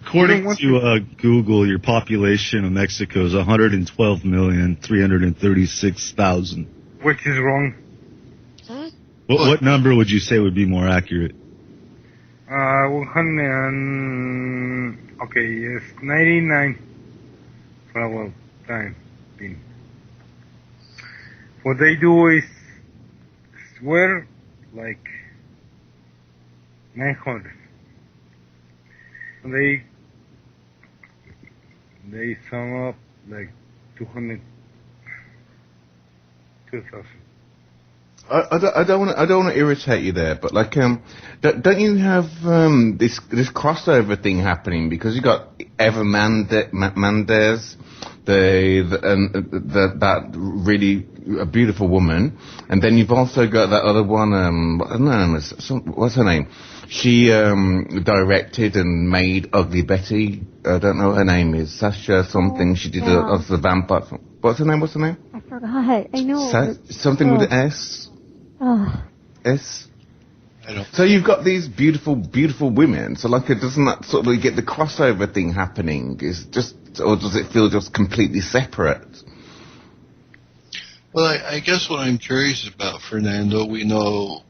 According to Google, your population of Mexico is 112,336,000. Which is wrong. What number would you say would be more accurate? 99 for our time being. what they do is swear like 900. They sum up like 200, 2,000. I don't want to irritate you there, but like, don't you have this crossover thing happening because you got Eva Mendes, that really a beautiful woman, and then you've also got that other one. What's her name? She directed and made Ugly Betty. I don't know what her name is. Sasha something. She did of the vampire. What's her name? I forgot. I know. Something with an S. S. I don't. So you've got these beautiful, beautiful women. So like, doesn't that sort of get the crossover thing happening? Or does it feel just completely separate? Well, I guess what I'm curious about, Fernando, we know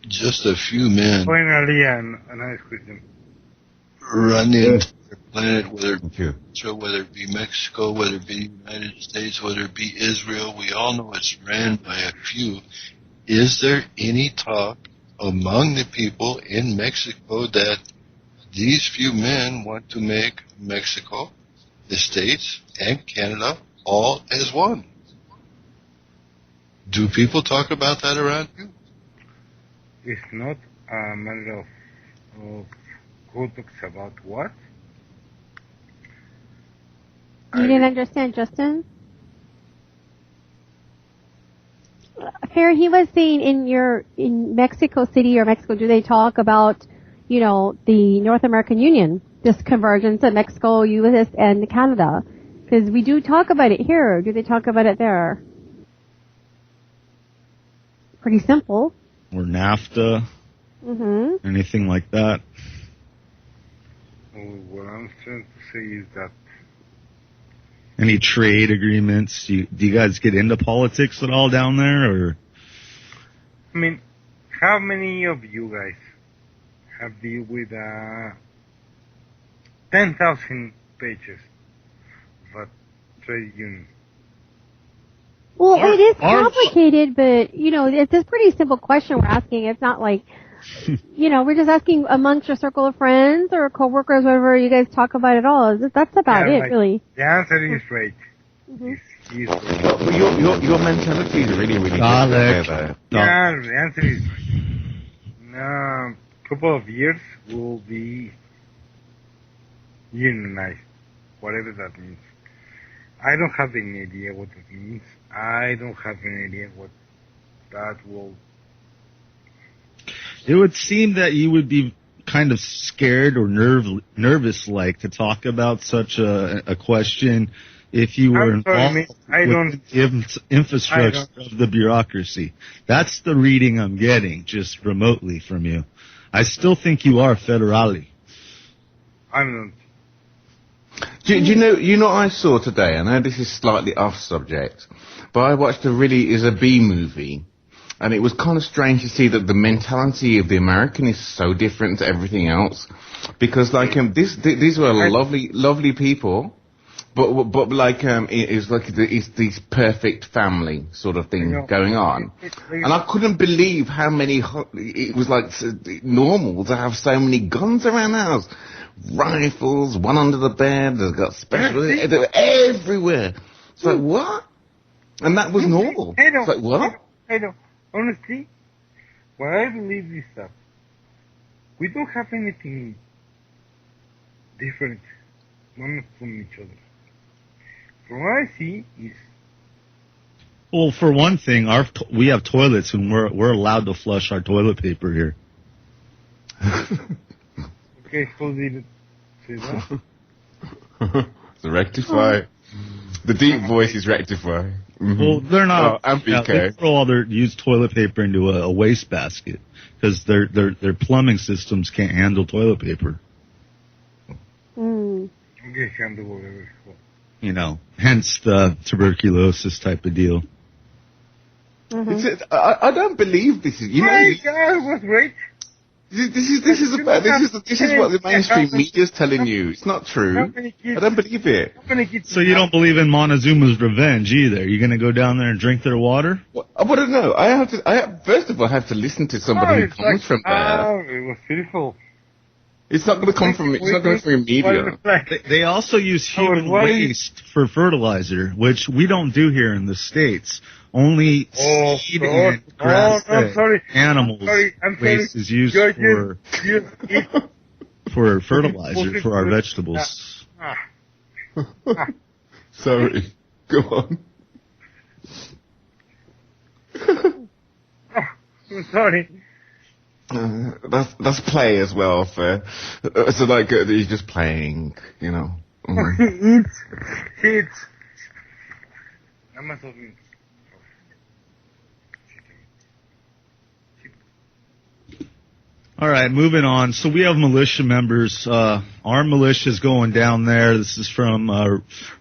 just a few men run into the planet, whether it be Mexico, whether it be the United States, whether it be Israel. We all know it's ran by a few. Is there any talk among the people in Mexico that these few men want to make Mexico, the States, and Canada all as one? Do people talk about that around you? It's not a matter of who talks about what. You didn't understand, Justin? Fair, he was saying in Mexico City or Mexico, do they talk about, the North American Union, this convergence of Mexico, U.S., and Canada? Because we do talk about it here. Do they talk about it there? Pretty simple. Or NAFTA. Mm-hmm. Anything like that. What I'm trying to say is that any trade agreements? Do you guys get into politics at all down there, or? I mean, how many of you guys have dealt with 10,000 pages of a trade union? Well, it is complicated, but, it's a pretty simple question we're asking. It's not like, we're just asking amongst your circle of friends or coworkers, whatever you guys talk about at all. That's about it, really. The answer is right. Mm-hmm. Your mentality is really, really good. Yeah, the answer is right. In a couple of years, we'll be unionized, whatever that means. I don't have any idea what it means. I don't have any idea what that will... It would seem that you would be kind of scared or nervous to talk about such a question if you were involved with the infrastructure of the bureaucracy. That's the reading I'm getting, just remotely from you. I still think you are federale. I'm not. Do you know what I saw today? I know this is slightly off subject, but I watched a B movie, and it was kind of strange to see that the mentality of the American is so different to everything else, because these were lovely people, but it's this perfect family sort of thing going on, and I couldn't believe how many it was normal to have so many guns around the house. Rifles, one under the bed, they've got special, they're everywhere. It's like, what? And that was normal. It's like, what? Honestly, what I believe is that we don't have anything different one from each other. From what I see is... Well, for one thing, we have toilets and we're allowed to flush our toilet paper here. Okay, who did it say that? The rectify. The deep voice is rectify. Mm-hmm. Well, they're not. They throw all their used toilet paper into a wastebasket because their plumbing systems can't handle toilet paper. Okay, handle whatever. Hence the tuberculosis type of deal. Mm-hmm. I don't believe this is. God, was great. This is what the mainstream media is telling you. It's not true. I don't believe it. So you don't believe in Montezuma's revenge either? You're going to go down there and drink their water? Well, I wouldn't know. First of all, I have to listen to somebody who comes from there. It was beautiful. It's not going to come from. It's not going from media. They also use human waste for fertilizer, which we don't do here in the States. Only seed and grass-fed animals waste is used for fertilizer for our vegetables. Sorry. Go on. I'm sorry. That's play as well. So like he's just playing, you know. It's. All right, moving on. So we have militia members. Our militia is going down there. This is from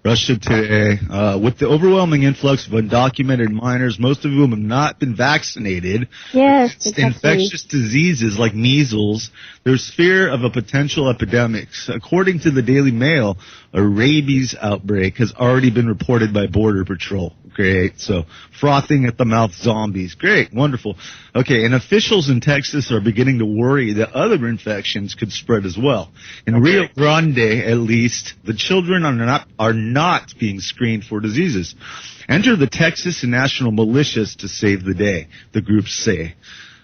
Russia Today. With the overwhelming influx of undocumented minors, most of whom have not been vaccinated against infectious diseases like measles, there's fear of a potential epidemic. According to the Daily Mail, a rabies outbreak has already been reported by Border Patrol. Great. So frothing at the mouth zombies. Great. Wonderful. Okay. And officials in Texas are beginning to worry that other infections could spread as well. In Rio Grande, at least, the children are not being screened for diseases. Enter the Texas and National Militias to save the day, the groups say.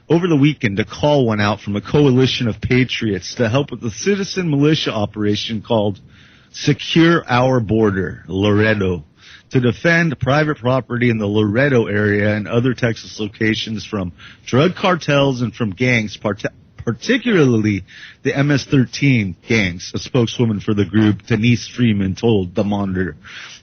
Over the weekend, a call went out from a coalition of patriots to help with the citizen militia operation called Secure Our Border, Laredo, to defend private property in the Laredo area and other Texas locations from drug cartels and from gangs, particularly the MS-13 gangs, a spokeswoman for the group, Denise Freeman, told The Monitor.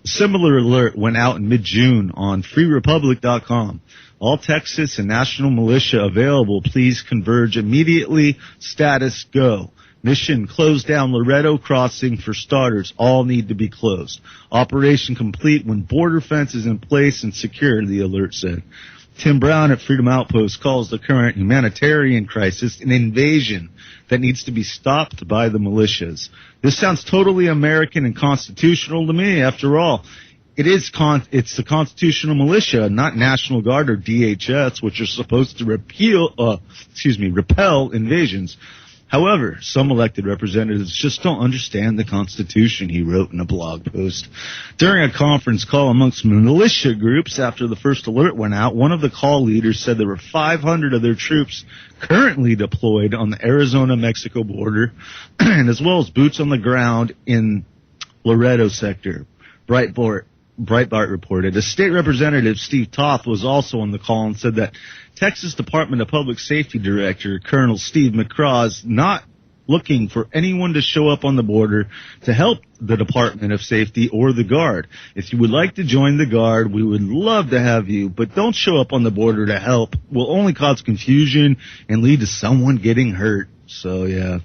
A similar alert went out in mid-June on freerepublic.com. All Texas and national militia available, please converge immediately. Status go. Mission, close down Laredo crossing for starters. All need to be closed. Operation complete when border fence is in place and secured, the alert said. Tim Brown at Freedom Outpost calls the current humanitarian crisis an invasion that needs to be stopped by the militias. This sounds totally American and constitutional to me. After all, it's the constitutional militia, not National Guard or DHS, which are supposed to repel invasions. However, some elected representatives just don't understand the Constitution, he wrote in a blog post. During a conference call amongst militia groups after the first alert went out, one of the call leaders said there were 500 of their troops currently deployed on the Arizona-Mexico border, and as well as boots on the ground in Laredo sector. Breitbart reported. A state representative, Steve Toth, was also on the call and said that Texas Department of Public Safety Director Colonel Steve McCraw is not looking for anyone to show up on the border to help the Department of Safety or the Guard. If you would like to join the Guard, we would love to have you, but don't show up on the border to help. Will only cause confusion and lead to someone getting hurt. So, yeah.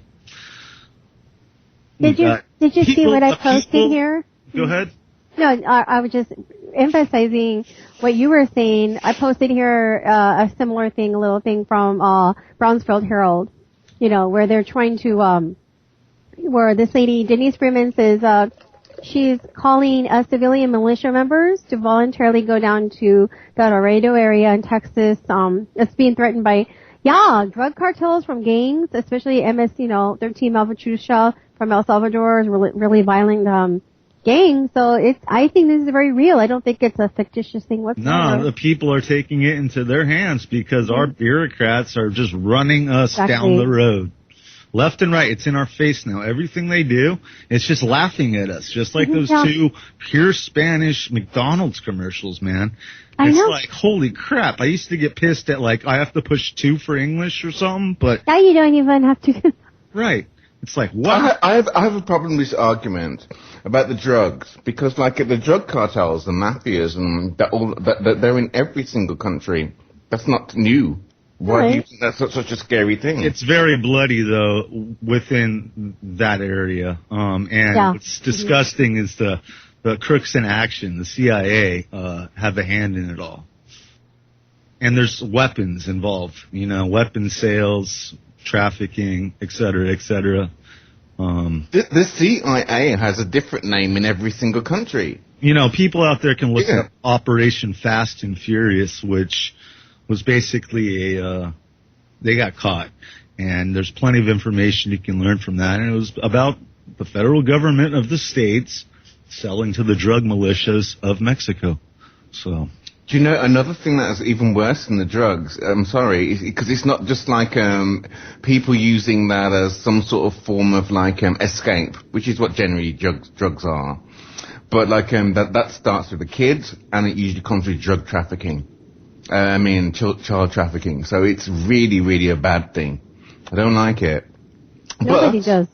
Did you see what I posted here? Go ahead. No, I was just emphasizing what you were saying. I posted here a similar thing, a little thing from Brownsfield Herald, where they're trying to, where this lady, Denise Freeman, says she's calling civilian militia members to voluntarily go down to the Laredo area in Texas. It's being threatened by, drug cartels from gangs, especially MS-13 Malvachucha from El Salvador is really violent gang, so I think this is very real. I don't think it's a fictitious thing whatsoever. No, the people are taking it into their hands because our bureaucrats are just running us down the road. Left and right, it's in our face now. Everything they do, it's just laughing at us, just like those two pure Spanish McDonald's commercials, man. It's like, holy crap. I used to get pissed at, I have to push 2 for English or something, but... Now you don't even have to... Right. It's like, what? I have a problem with this argument about the drugs, because the drug cartels, the mafias, and they're in every single country. That's not new. Why do you think that's such a scary thing? It's very bloody, though, within that area. What's disgusting is the crooks in action, the CIA, have a hand in it all. And there's weapons involved, weapon sales, trafficking, et cetera, et cetera. The CIA has a different name in every single country. You know, people out there can look up Operation Fast and Furious, which was basically they got caught. And there's plenty of information you can learn from that. And it was about the federal government of the states selling to the drug militias of Mexico. So, do you know another thing that is even worse than the drugs? I'm sorry, because it's not just like people using that as some sort of form of like escape, which is what generally drugs are. But like that starts with the kids, and it usually comes with drug trafficking. Child trafficking. So it's really, really a bad thing. I don't like it. Nobody does.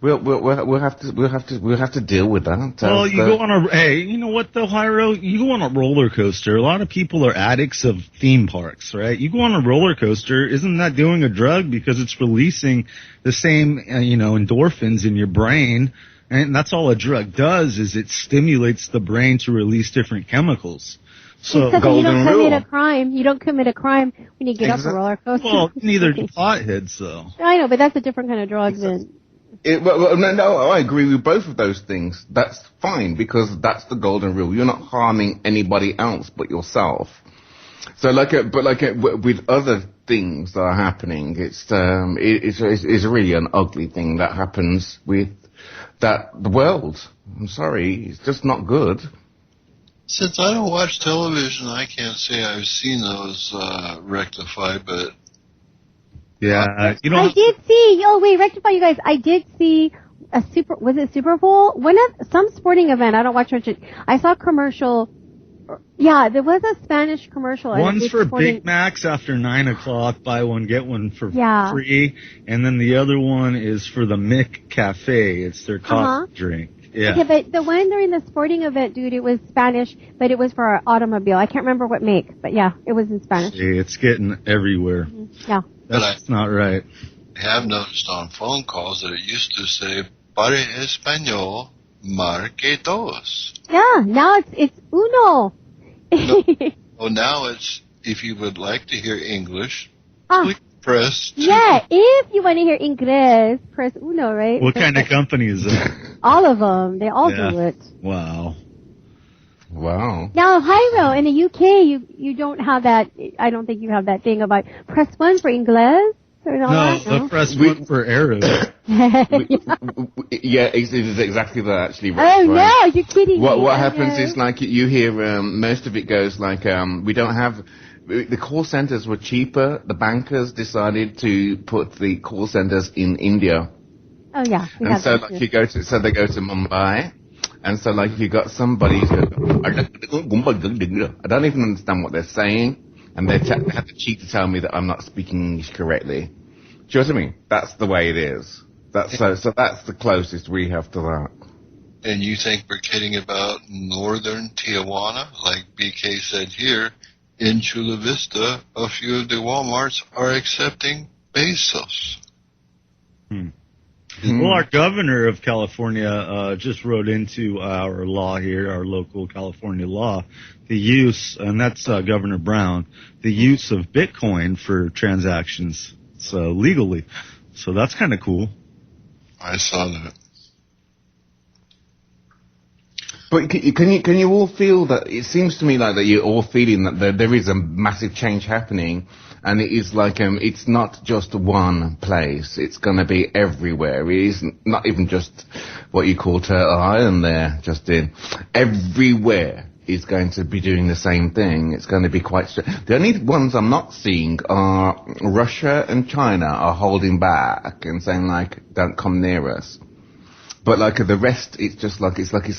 We'll have to deal with that. Well, you go on you know what though, Jairo? You go on a roller coaster. A lot of people are addicts of theme parks, right? You go on a roller coaster, isn't that doing a drug? Because it's releasing the same, endorphins in your brain. And that's all a drug does, is it stimulates the brain to release different chemicals. So you don't commit a crime. You don't commit a crime when you get off a roller coaster. Well, neither do potheads, though. I know, but that's a different kind of drug than... No, I agree with both of those things. That's fine, because that's the golden rule. You're not harming anybody else but yourself. So, with other things that are happening, it's really an ugly thing that happens with the world. I'm sorry, it's just not good. Since I don't watch television, I can't say I've seen those rectified, but... Yeah, I did see, rectify you guys, I did see was it Super Bowl? Some sporting event, I don't watch it. I saw a commercial, there was a Spanish commercial. One's for Big Macs after 9 o'clock, buy one, get one for free, and then the other one is for the Mick Cafe, it's their coffee drink. Yeah. Okay, but the one during the sporting event, dude, it was Spanish, but it was for an automobile. I can't remember what make, but yeah, it was in Spanish. Hey, it's getting everywhere. Mm-hmm. Yeah. That's not right. I have noticed on phone calls that it used to say, Para Español, marque dos. Yeah, now it's uno. Now it's, if you would like to hear English, please press 2. Yeah, if you want to hear English, press uno, right? What kind of company is that? All of them. They all do it. Wow. Now, Jairo, in the UK, you don't have that. I don't think you have that thing about press 1 for English. No, press 1 for Arab. It's exactly that, actually. Right, no, you're kidding me. What happens is, like, you hear most of it goes like, we don't have... The call centers were cheaper. The bankers decided to put the call centers in India. Oh, yeah. And so, like, they go to Mumbai. And so, like, if you got somebody who, I don't even understand what they're saying, and they have the cheek to tell me that I'm not speaking English correctly. Do you know what I mean? That's the way it is. So that's the closest we have to that. And you think we're kidding about northern Tijuana? Like BK said here, in Chula Vista, a few of the Walmarts are accepting pesos. Well, our governor of California just wrote into our law here, our local California law, the use, and that's Governor Brown, the use of Bitcoin for transactions, so legally. So that's kind of cool. I saw that. But can you all feel that? It seems to me like that you're all feeling that there is a massive change happening, and it is like it's not just one place. It's going to be everywhere. It is not even just what you call Turtle Island there, Justin. Everywhere is going to be doing the same thing. It's going to be quite. The only ones I'm not seeing are Russia and China are holding back and saying like, don't come near us. But like the rest, it's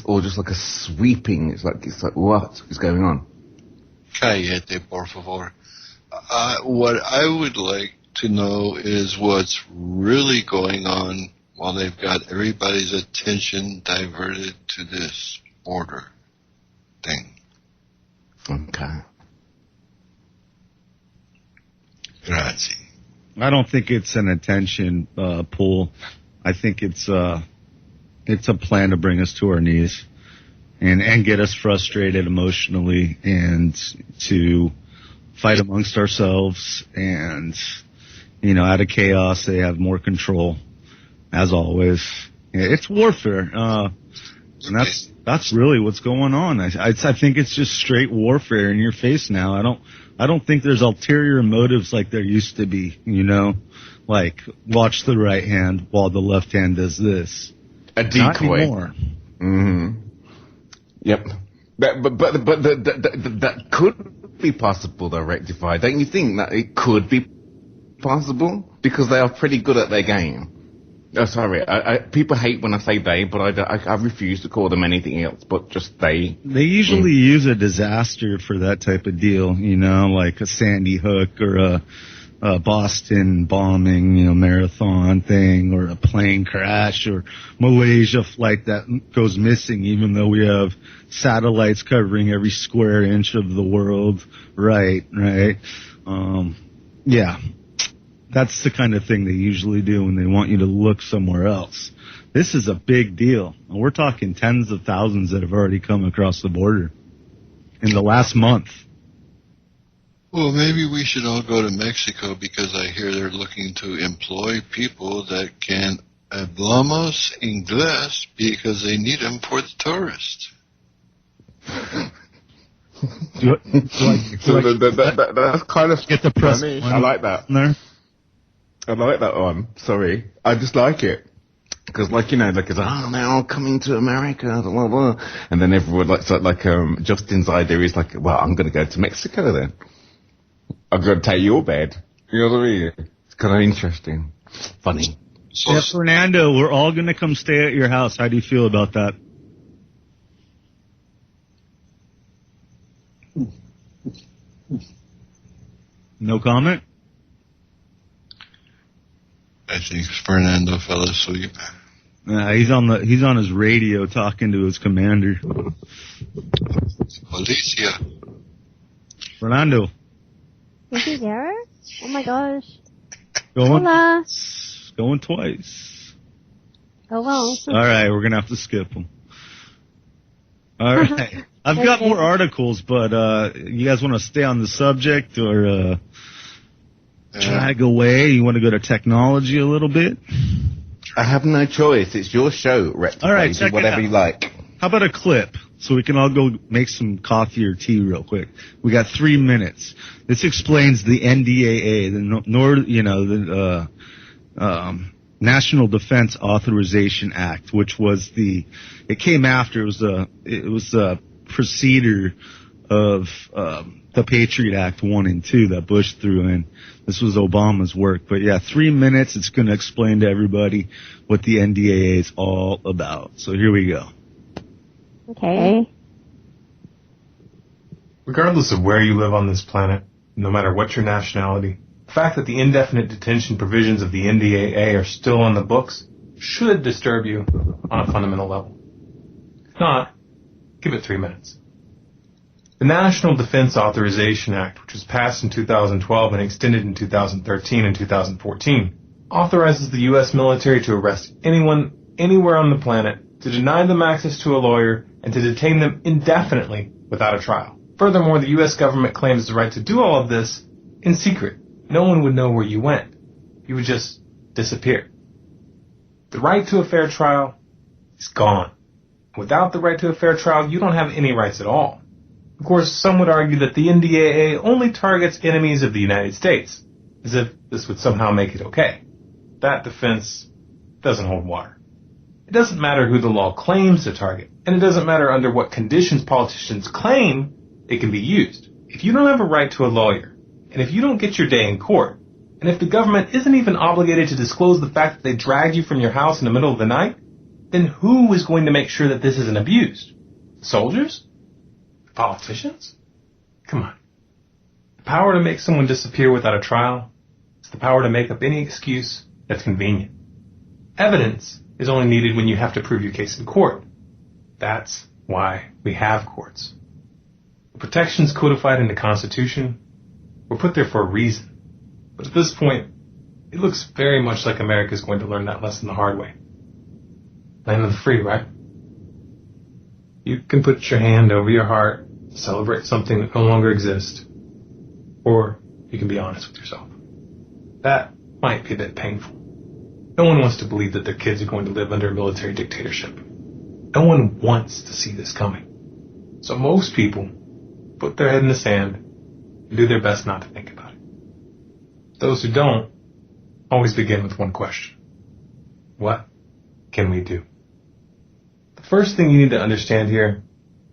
all just like a sweeping. It's like what is going on? Cállate, por favor. What I would like to know is what's really going on while they've got everybody's attention diverted to this border thing. Okay. Grazie. I don't think it's an attention pull. I think it's a plan to bring us to our knees and get us frustrated emotionally and to fight amongst ourselves and, out of chaos, they have more control, as always. It's warfare, and that's really what's going on. I think it's just straight warfare in your face now. I don't think there's ulterior motives like there used to be. Like watch the right hand while the left hand does this. A decoy. Not anymore. Mm-hmm. Yep. But that could be possible, though, Rectify. Don't you think that it could be possible? Because they are pretty good at their game. Oh, sorry. People hate when I say they, but I refuse to call them anything else but just they. They usually use a disaster for that type of deal, like a Sandy Hook or a Boston bombing, marathon thing, or a plane crash, or Malaysia flight that goes missing, even though we have satellites covering every square inch of the world. Right. Yeah. That's the kind of thing they usually do when they want you to look somewhere else. This is a big deal. We're talking tens of thousands that have already come across the border in the last month. Well, maybe we should all go to Mexico, because I hear they're looking to employ people that can hablamos inglés, because they need them for the tourists. That's kind of get the press. Funny. I like that. There. I like that one. Sorry. I just like it. Because, it's, now coming to America, blah, blah. And then everyone, Justin's idea is well, I'm going to go to Mexico then. I'm going to take your bed. You know what I mean? It's kind of interesting. Funny. Yeah, Fernando, we're all going to come stay at your house. How do you feel about that? No comment? I think Fernando fell asleep. He's on his radio talking to his commander. Alicia. Fernando. Is he there? Oh my gosh. Going twice. Oh well. All right, we're gonna have to skip him. All right, I've got more articles, but you guys want to stay on the subject or drag away? You want to go to technology a little bit? I have no choice. It's your show, Rectify. All right, check whatever it out. You like. How about a clip so we can all go make some coffee or tea real quick? We got 3 minutes. This explains the NDAA, the National Defense Authorization Act, which was it came after, it was a preceder of the Patriot Act 1 and 2 that Bush threw in. This was Obama's work. But yeah, 3 minutes. It's going to explain to everybody what the NDAA is all about. So here we go. Okay. Regardless of where you live on this planet, no matter what your nationality, the fact that the indefinite detention provisions of the NDAA are still on the books should disturb you on a fundamental level. If not, give it 3 minutes. The National Defense Authorization Act, which was passed in 2012 and extended in 2013 and 2014, authorizes the U.S. military to arrest anyone, anywhere on the planet, to deny them access to a lawyer, and to detain them indefinitely without a trial. Furthermore, the U.S. government claims the right to do all of this in secret. No one would know where you went. You would just disappear. The right to a fair trial is gone. Without the right to a fair trial, you don't have any rights at all. Of course, some would argue that the NDAA only targets enemies of the United States, as if this would somehow make it okay. That defense doesn't hold water. It doesn't matter who the law claims to target, and it doesn't matter under what conditions politicians claim it can be used. If you don't have a right to a lawyer, and if you don't get your day in court, and if the government isn't even obligated to disclose the fact that they dragged you from your house in the middle of the night, then who is going to make sure that this isn't abused? Soldiers? Politicians? Come on. The power to make someone disappear without a trial is the power to make up any excuse that's convenient. Evidence is only needed when you have to prove your case in court. That's why we have courts. The protections codified in the Constitution were put there for a reason. But at this point, it looks very much like America is going to learn that lesson the hard way. Land of the free, right? You can put your hand over your heart, celebrate something that no longer exists, or you can be honest with yourself. That might be a bit painful. No one wants to believe that their kids are going to live under a military dictatorship. No one wants to see this coming. So most people put their head in the sand and do their best not to think about it. Those who don't always begin with one question. What can we do? The first thing you need to understand here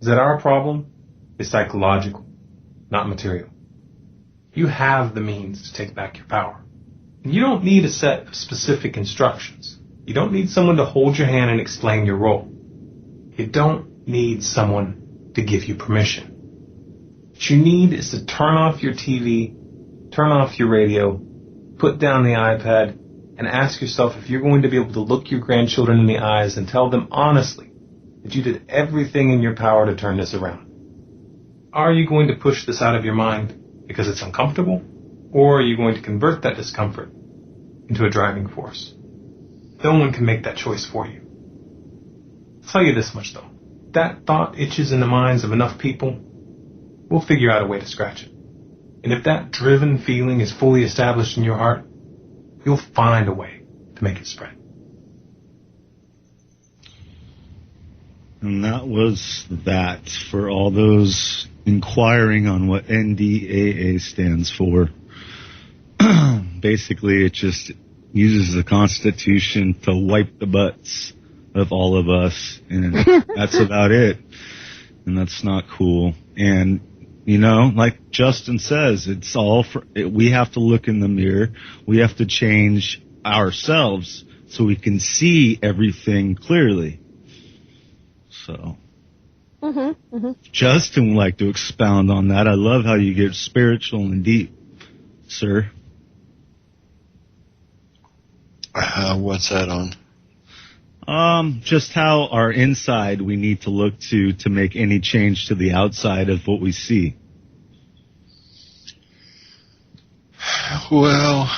is that our problem is psychological, not material. You have the means to take back your power. And you don't need a set of specific instructions. You don't need someone to hold your hand and explain your role. You don't need someone to give you permission. What you need is to turn off your TV, turn off your radio, put down the iPad, and ask yourself if you're going to be able to look your grandchildren in the eyes and tell them honestly that you did everything in your power to turn this around. Are you going to push this out of your mind because it's uncomfortable, or are you going to convert that discomfort into a driving force? No one can make that choice for you. I'll tell you this much though. That thought itches in the minds of enough people, we'll figure out a way to scratch it. And if that driven feeling is fully established in your heart, you'll find a way to make it spread. And that was that for all those inquiring on what NDAA stands for. Basically, it just uses the Constitution to wipe the butts of all of us, and that's about it. And that's not cool. And, you know, like Justin says, it's all for, we have to look in the mirror. We have to change ourselves so we can see everything clearly. So, Justin would like to expound on that. I love how you get spiritual and deep, sir. What's that on? Just how our inside we need to look to make any change to the outside of what we see. Well,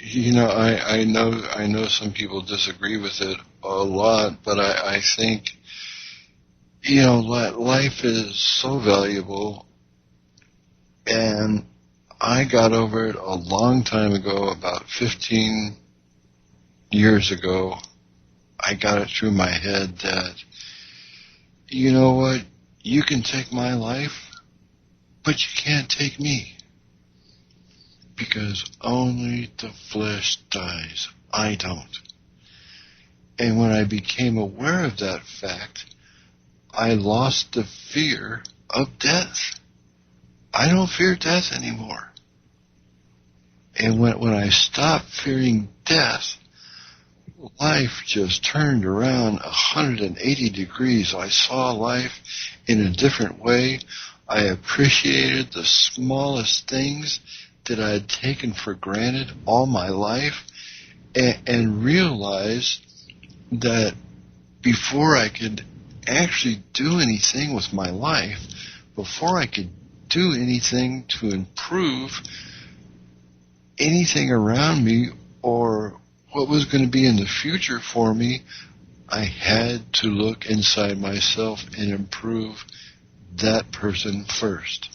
you know, I know some people disagree with it a lot, but I think, you know, life is so valuable, and I got over it a long time ago, about 15 years ago. I got it through my head that, you know what, you can take my life, but you can't take me. Because only the flesh dies. I don't. And when I became aware of that fact, I lost the fear of death. I don't fear death anymore. And when I stopped fearing death, life just turned around 180 degrees. I saw life in a different way. I appreciated the smallest things that I had taken for granted all my life, and realized that before I could actually do anything with my life, before I could do anything to improve anything around me or what was going to be in the future for me, I had to look inside myself and improve that person first.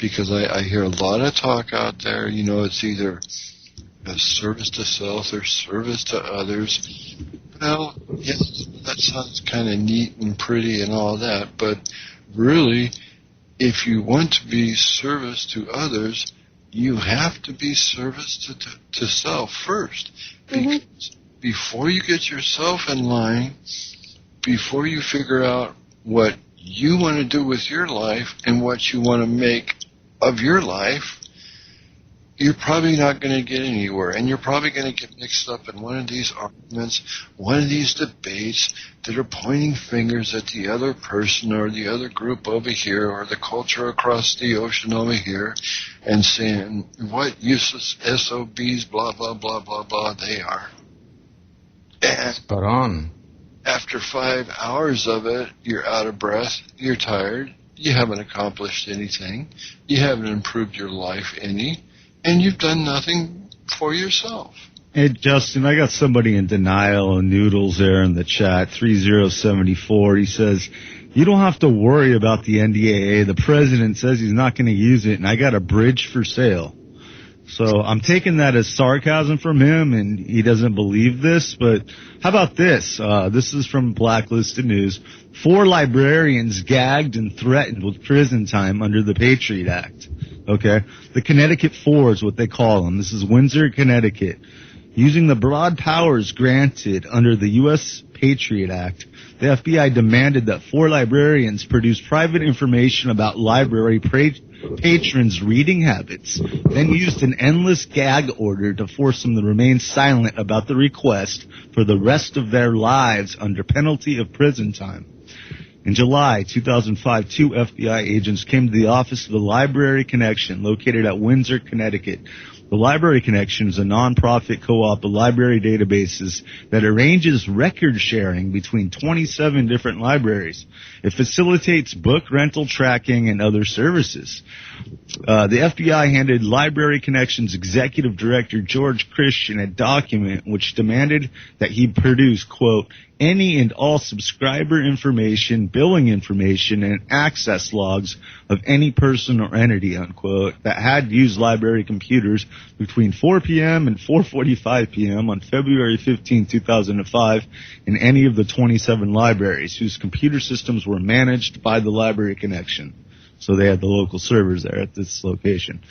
Because I hear a lot of talk out there, you know, it's either a service to self or service to others. Well, yes, that sounds kind of neat and pretty and all that, but really, if you want to be service to others, you have to be service to self first. Because before you get yourself in line, before you figure out what you want to do with your life and what you want to make of your life, you're probably not going to get anywhere, and you're probably going to get mixed up in one of these arguments, one of these debates that are pointing fingers at the other person or the other group over here or the culture across the ocean over here and saying what useless SOBs, blah, blah, blah, blah, blah they are. And spot on. After 5 hours of it, you're out of breath, you're tired, you haven't accomplished anything, you haven't improved your life any, and you've done nothing for yourself. Hey, Justin, I got somebody in denial and noodles there in the chat, 3074. He says, you don't have to worry about the NDAA. The president says he's not going to use it, and I got a bridge for sale. So I'm taking that as sarcasm from him, and he doesn't believe this. But how about this? This is from Blacklisted News. 4 librarians gagged and threatened with prison time under the Patriot Act. Okay? The Connecticut Four is what they call them. This is Windsor, Connecticut. Using the broad powers granted under the U.S. Patriot Act, the FBI demanded that 4 librarians produce private information about library patrons' reading habits, then used an endless gag order to force them to remain silent about the request for the rest of their lives under penalty of prison time. In July 2005, 2 FBI agents came to the office of the Library Connection, located at Windsor, Connecticut. The Library Connection is a nonprofit co-op of library databases that arranges record sharing between 27 different libraries. It facilitates book rental, tracking, and other services. The FBI handed Library Connection's executive director, George Christian, a document which demanded that he produce, quote, any and all subscriber information, billing information, and access logs of any person or entity, unquote, that had used library computers between 4 p.m. and 4:45 p.m. on February 15, 2005 in any of the 27 libraries whose computer systems were managed by the Library Connection. So they had the local servers there at this location.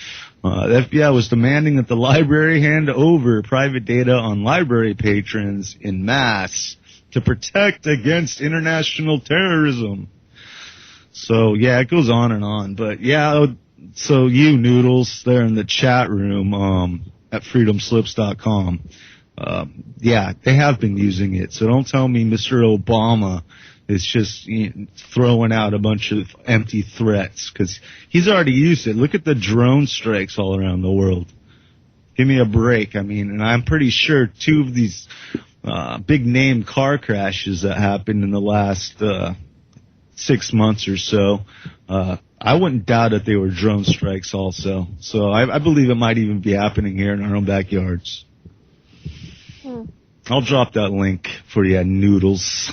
The FBI was demanding that the library hand over private data on library patrons en masse to protect against international terrorism. So, yeah, it goes on and on. But, yeah, so you, Noodles, there in the chat room at freedomslips.com, yeah, they have been using it. So don't tell me Mr. Obama is just throwing out a bunch of empty threats, because he's already used it. Look at the drone strikes all around the world. Give me a break. I mean, and I'm pretty sure 2 of these big name car crashes that happened in the last 6 months or so, I wouldn't doubt that they were drone strikes also. So I believe it might even be happening here in our own backyards. I'll drop that link for you, Noodles.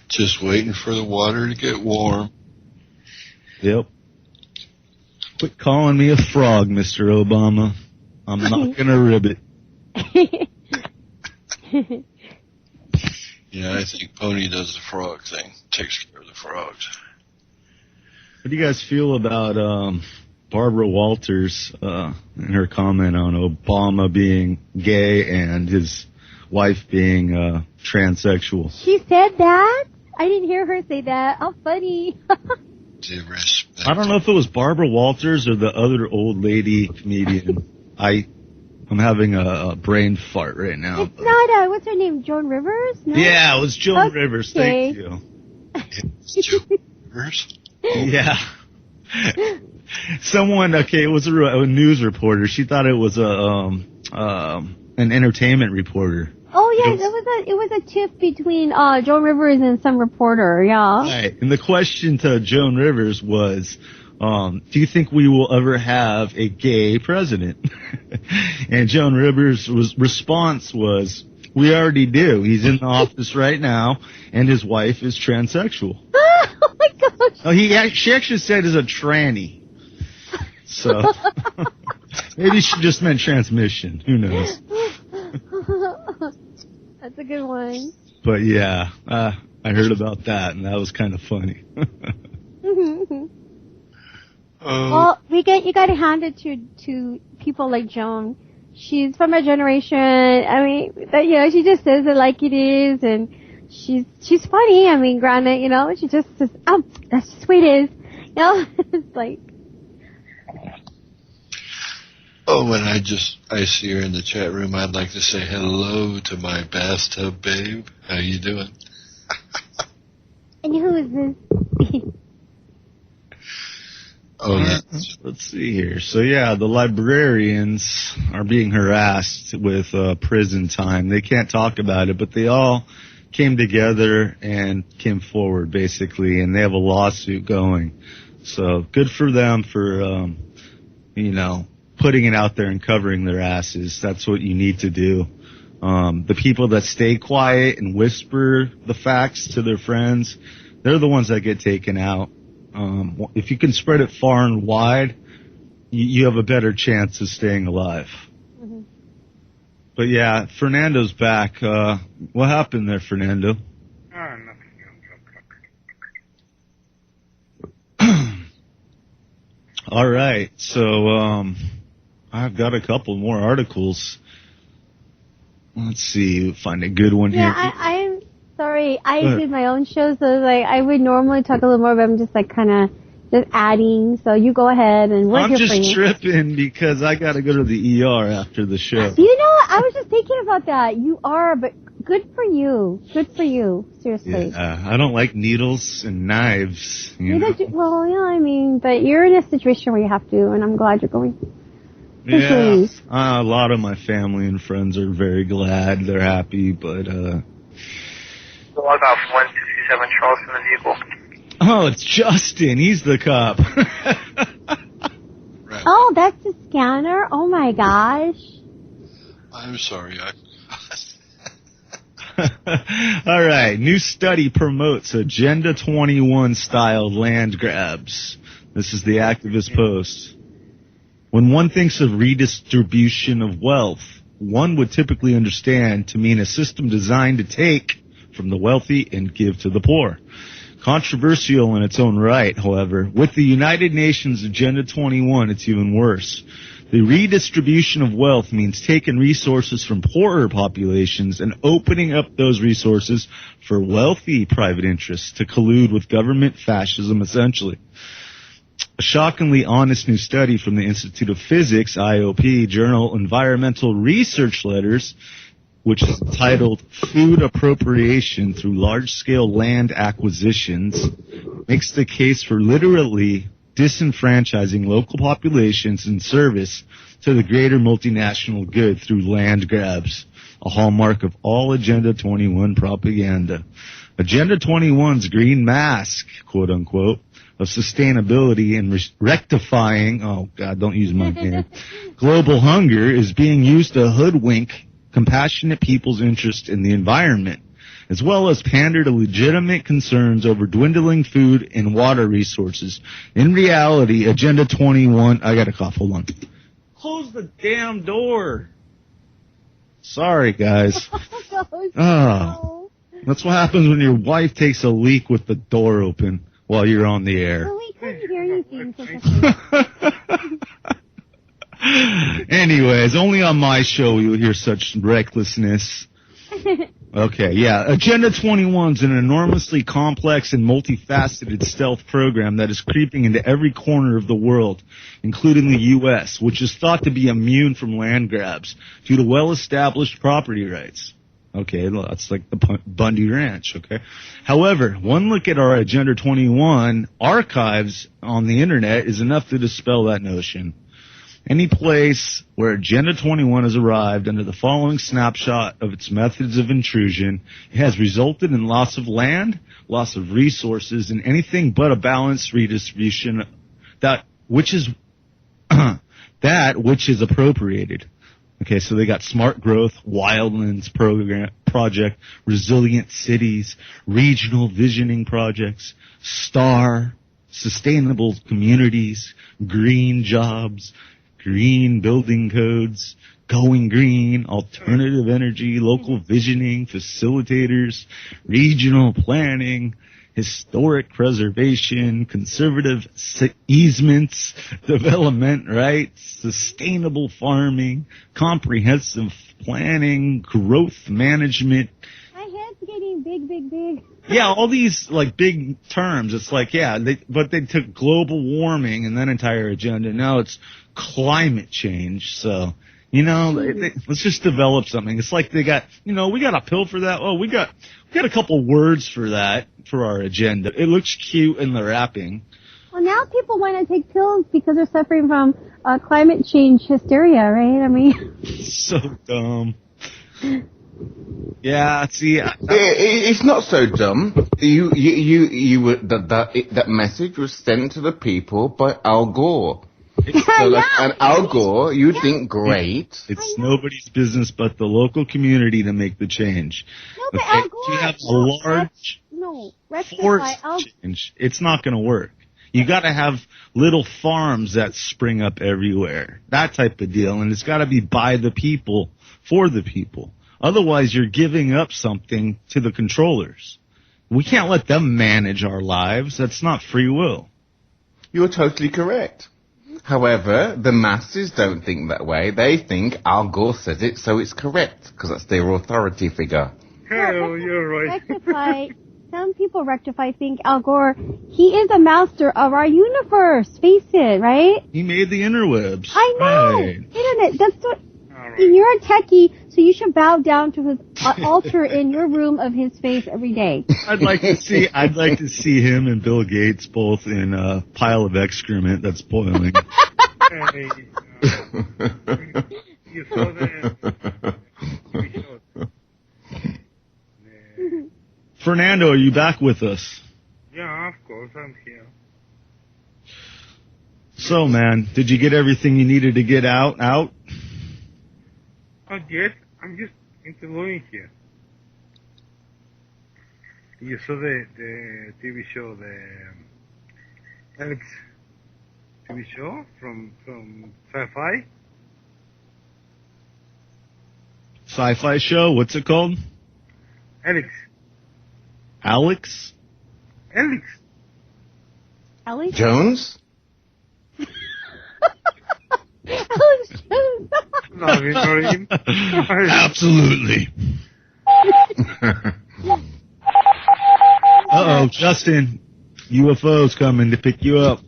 Just waiting for the water to get warm. Yep. Quit calling me a frog, Mr. Obama. I'm not gonna ribbit. Yeah, I think Pony does the frog thing. Takes care of the frogs. What do you guys feel about Barbara Walters and her comment on Obama being gay and his wife being transsexual? She said that? I didn't hear her say that. How funny. I don't know if it was Barbara Walters or the other old lady comedian. I'm having a brain fart right now. It's not, what's her name, Joan Rivers? No? Yeah, it was Joan Rivers. Thank you. Joan Rivers? Yeah. Someone, it was a news reporter. She thought it was an entertainment reporter. Oh yes, it was a tip between Joan Rivers and some reporter. Yeah. Right. And the question to Joan Rivers was, do you think we will ever have a gay president? And Joan Rivers' response was, we already do. He's in the office right now, and his wife is transsexual. Oh my gosh. Oh, she actually said is a tranny. So maybe she just meant transmission. Who knows? That's a good one. But yeah, I heard about that, and that was kind of funny. Well, you got to hand it to people like Joan. She's from a generation. I mean, she just says it like it is, and she's funny. I mean, granted, she just says, that's just the way it is. It's like. Oh, when I see her in the chat room, I'd like to say hello to my bathtub babe. How you doing? And who is this? Let's see here. So yeah, the librarians are being harassed with prison time. They can't talk about it, but they all came together and came forward basically, and they have a lawsuit going. So good for them for putting it out there and covering their asses. That's what you need to do. The people that stay quiet and whisper the facts to their friends, they're the ones that get taken out. If you can spread it far and wide, you have a better chance of staying alive. Mm-hmm. But yeah, Fernando's back. What happened there, Fernando? Nothing. All right, so I've got a couple more articles. Let's see, find a good one here. Yeah, I'm sorry. I did my own show, so like I would normally talk a little more, but I'm just like kind of just adding. So you go ahead and we're here for you. I'm just tripping because I got to go to the ER after the show. You know what? I was just thinking about that. You are, but good for you. Good for you. Seriously. Yeah, I don't like needles and knives. Well, yeah, I mean, but you're in a situation where you have to, and I'm glad you're going. Yeah, a lot of my family and friends are very glad. They're happy, but log off 167 Charleston, the vehicle. Oh, it's Justin. He's the cop. Oh, that's the scanner? Oh my gosh. I'm sorry. All right. New study promotes Agenda 21 style land grabs. This is the activist post. When one thinks of redistribution of wealth, one would typically understand to mean a system designed to take from the wealthy and give to the poor. Controversial in its own right, however, with the United Nations Agenda 21, it's even worse. The redistribution of wealth means taking resources from poorer populations and opening up those resources for wealthy private interests to collude with government fascism, essentially. A shockingly honest new study from the Institute of Physics, IOP, journal Environmental Research Letters, which is titled Food Appropriation Through Large-Scale Land Acquisitions, makes the case for literally disenfranchising local populations in service to the greater multinational good through land grabs, a hallmark of all Agenda 21 propaganda. Agenda 21's green mask, quote-unquote, of sustainability and rectifying, oh God, don't use my hand, global hunger is being used to hoodwink compassionate people's interest in the environment, as well as pander to legitimate concerns over dwindling food and water resources. In reality, Agenda 21, I got a cough, hold on. Close the damn door. Sorry, guys. That's what happens when your wife takes a leak with the door open while you're on the air. Well, we couldn't hear anything. Anyways, only on my show you'll hear such recklessness. Okay, yeah. Agenda 21 is an enormously complex and multifaceted stealth program that is creeping into every corner of the world, including the U.S., which is thought to be immune from land grabs due to well-established property rights. Okay, that's like the Bundy Ranch, okay? However, one look at our Agenda 21 archives on the Internet is enough to dispel that notion. Any place where Agenda 21 has arrived under the following snapshot of its methods of intrusion, it has resulted in loss of land, loss of resources, and anything but a balanced redistribution that which is appropriated. Okay, so they got smart growth, wildlands project, resilient cities, regional visioning projects, STAR, sustainable communities, green jobs, green building codes, going green, alternative energy, local visioning, facilitators, regional planning, historic preservation, conservative easements, development rights, sustainable farming, comprehensive planning, growth management. My head's getting big. Yeah, all these like big terms. It's like, yeah, but they took global warming and then entire agenda. Now it's climate change. So, let's just develop something. It's like they got, we got a pill for that. Oh, we got a couple words for that for our agenda. It looks cute in the wrapping. Well, now people want to take pills because they're suffering from climate change hysteria, right? I mean, so dumb. Yeah, see, it's not so dumb. You were that message was sent to the people by Al Gore. And Al Gore, you think great. It's nobody's business but the local community to make the change. No, but Al Gore, you have a large force change. It's not going to work. You got to have little farms that spring up everywhere. That type of deal. And it's got to be by the people, for the people. Otherwise, you're giving up something to the controllers. We can't let them manage our lives. That's not free will. You're totally correct. However, the masses don't think that way. They think Al Gore says it, so it's correct, because that's their authority figure. Hell, you're right. Some people think Al Gore, he is a master of our universe. Face it, right? He made the interwebs. I know. Right. Internet. That's what. And you're a techie, so you should bow down to his altar in your room of his face every day. I'd like to see him and Bill Gates both in a pile of excrement that's boiling. Hey, you saw that? Fernando, are you back with us? Yeah, of course, I'm here. So, man, did you get everything you needed to get out? Not yet. I'm just interviewing here. You saw the TV show, the Alex TV show from Sci-Fi? Sci-fi show? What's it called? Alex. Alex? Alex Jones? Alex Jones. Noreen. Absolutely. Uh-oh, Justin. UFO's coming to pick you up.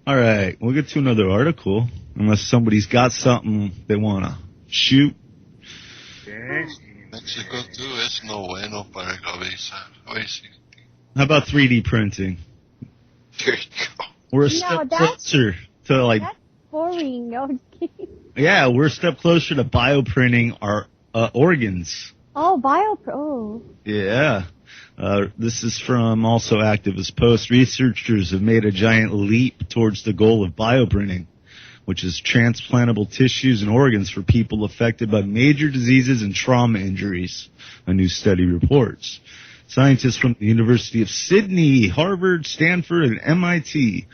All right, we'll get to another article, unless somebody's got something they want to shoot. Mexico too es no bueno para cabeza. How about 3D printing? There you go. We're a step closer to like. That's boring. No, I'm just kidding. Yeah, we're a step closer to bioprinting our organs. Oh, Oh. Yeah. This is from also Activist Post. Researchers have made a giant leap towards the goal of bioprinting, which is transplantable tissues and organs for people affected by major diseases and trauma injuries, a new study reports. Scientists from the University of Sydney, Harvard, Stanford, and MIT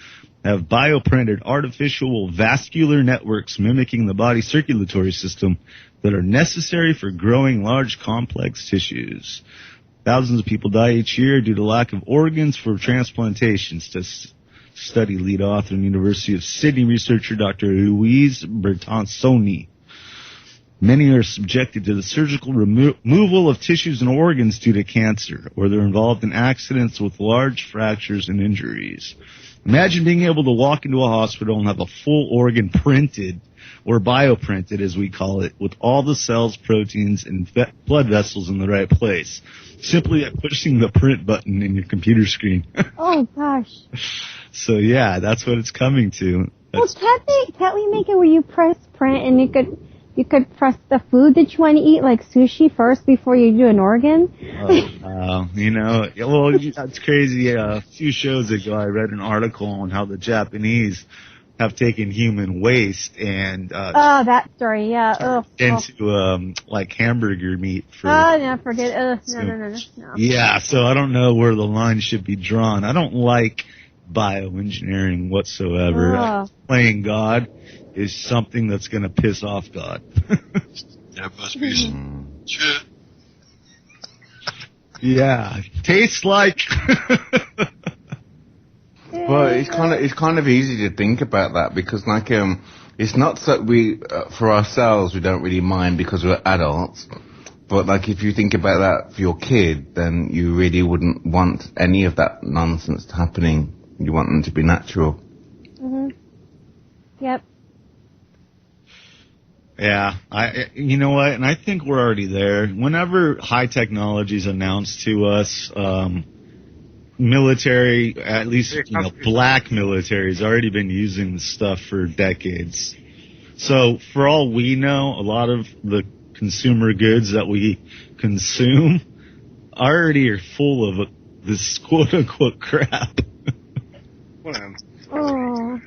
have bioprinted artificial vascular networks mimicking the body's circulatory system that are necessary for growing large, complex tissues. Thousands of people die each year due to lack of organs for transplantations. To study lead author and University of Sydney researcher Dr. Louise Bertansoni. Many are subjected to the surgical removal of tissues and organs due to cancer, or they're involved in accidents with large fractures and injuries. Imagine being able to walk into a hospital and have a full organ printed, or bioprinted as we call it, with all the cells, proteins, and blood vessels in the right place, simply by pushing the print button in your computer screen. Oh, gosh. So, yeah, that's what it's coming to. Well, can't we make it where you press print and you could press the food that you want to eat, like sushi, first before you do an organ? That's crazy. A few shows ago, I read an article on how the Japanese have taken human waste and that story, yeah. into like hamburger meat for. No, forget. No. Yeah, so I don't know where the line should be drawn. I don't like bioengineering whatsoever. Playing God is something that's going to piss off God. There must be some shit. Yeah, tastes like. Well, it's kind of easy to think about that because it's not that we for ourselves we don't really mind because we're adults, but like if you think about that for your kid, then you really wouldn't want any of that nonsense happening. You want them to be natural. Mhm. Yep. Yeah, you know what? And I think we're already there. Whenever high technology is announced to us, military, at least, black military has already been using this stuff for decades. So for all we know, a lot of the consumer goods that we consume already are full of this quote unquote crap. Oh.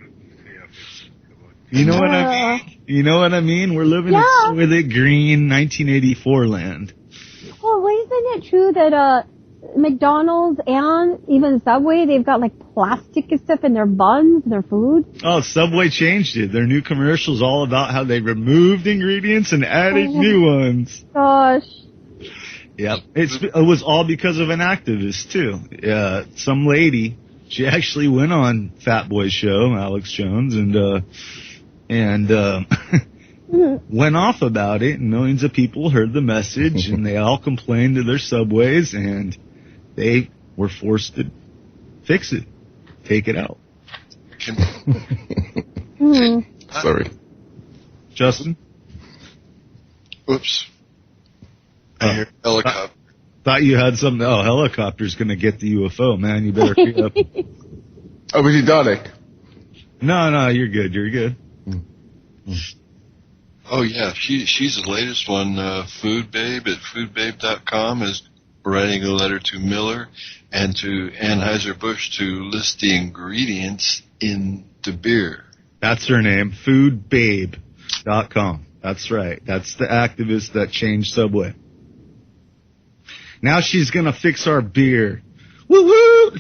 You know what I mean? You know what I mean? We're living in with it green 1984 land. Well, isn't it true that McDonald's and even Subway, they've got like plastic and stuff in their buns, their food. Oh, Subway changed it. Their new commercial's all about how they removed ingredients and added new ones. Gosh. Yep. It was all because of an activist, too. Some lady, she actually went on Fat Boy's show, Alex Jones, and went off about it, and millions of people heard the message, and they all complained to their Subways, and they were forced to fix it, take it out. Sorry. Justin? Oops. I hear helicopter. Thought you had something. Oh, helicopter's going to get the UFO, man. You better pick up. Oh, was it Dalek? No, you're good. You're good. Oh, yeah. She's the latest one. Food Babe at foodbabe.com is writing a letter to Miller and to Anheuser-Busch to list the ingredients in the beer. That's her name, foodbabe.com. That's right. That's the activist that changed Subway. Now she's going to fix our beer. Woo-woo!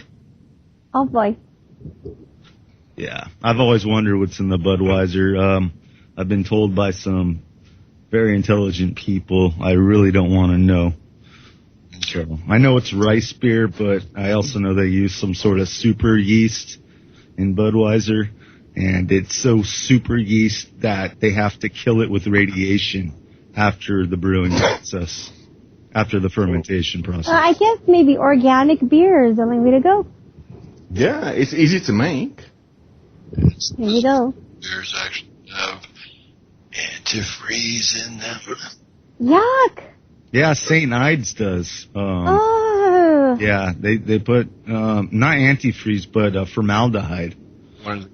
Oh, boy. Yeah. I've always wondered what's in the Budweiser. I've been told by some very intelligent people I really don't want to know. So I know it's rice beer, but I also know they use some sort of super yeast in Budweiser, and it's so super yeast that they have to kill it with radiation after the brewing process, after the fermentation process. I guess maybe organic beer is the only way to go. Yeah, it's easy to make. There you go. Beers actually have antifreeze in them. Yuck! Yeah, St. Ides does. Oh. Yeah, they put, not antifreeze, but One formaldehyde. of the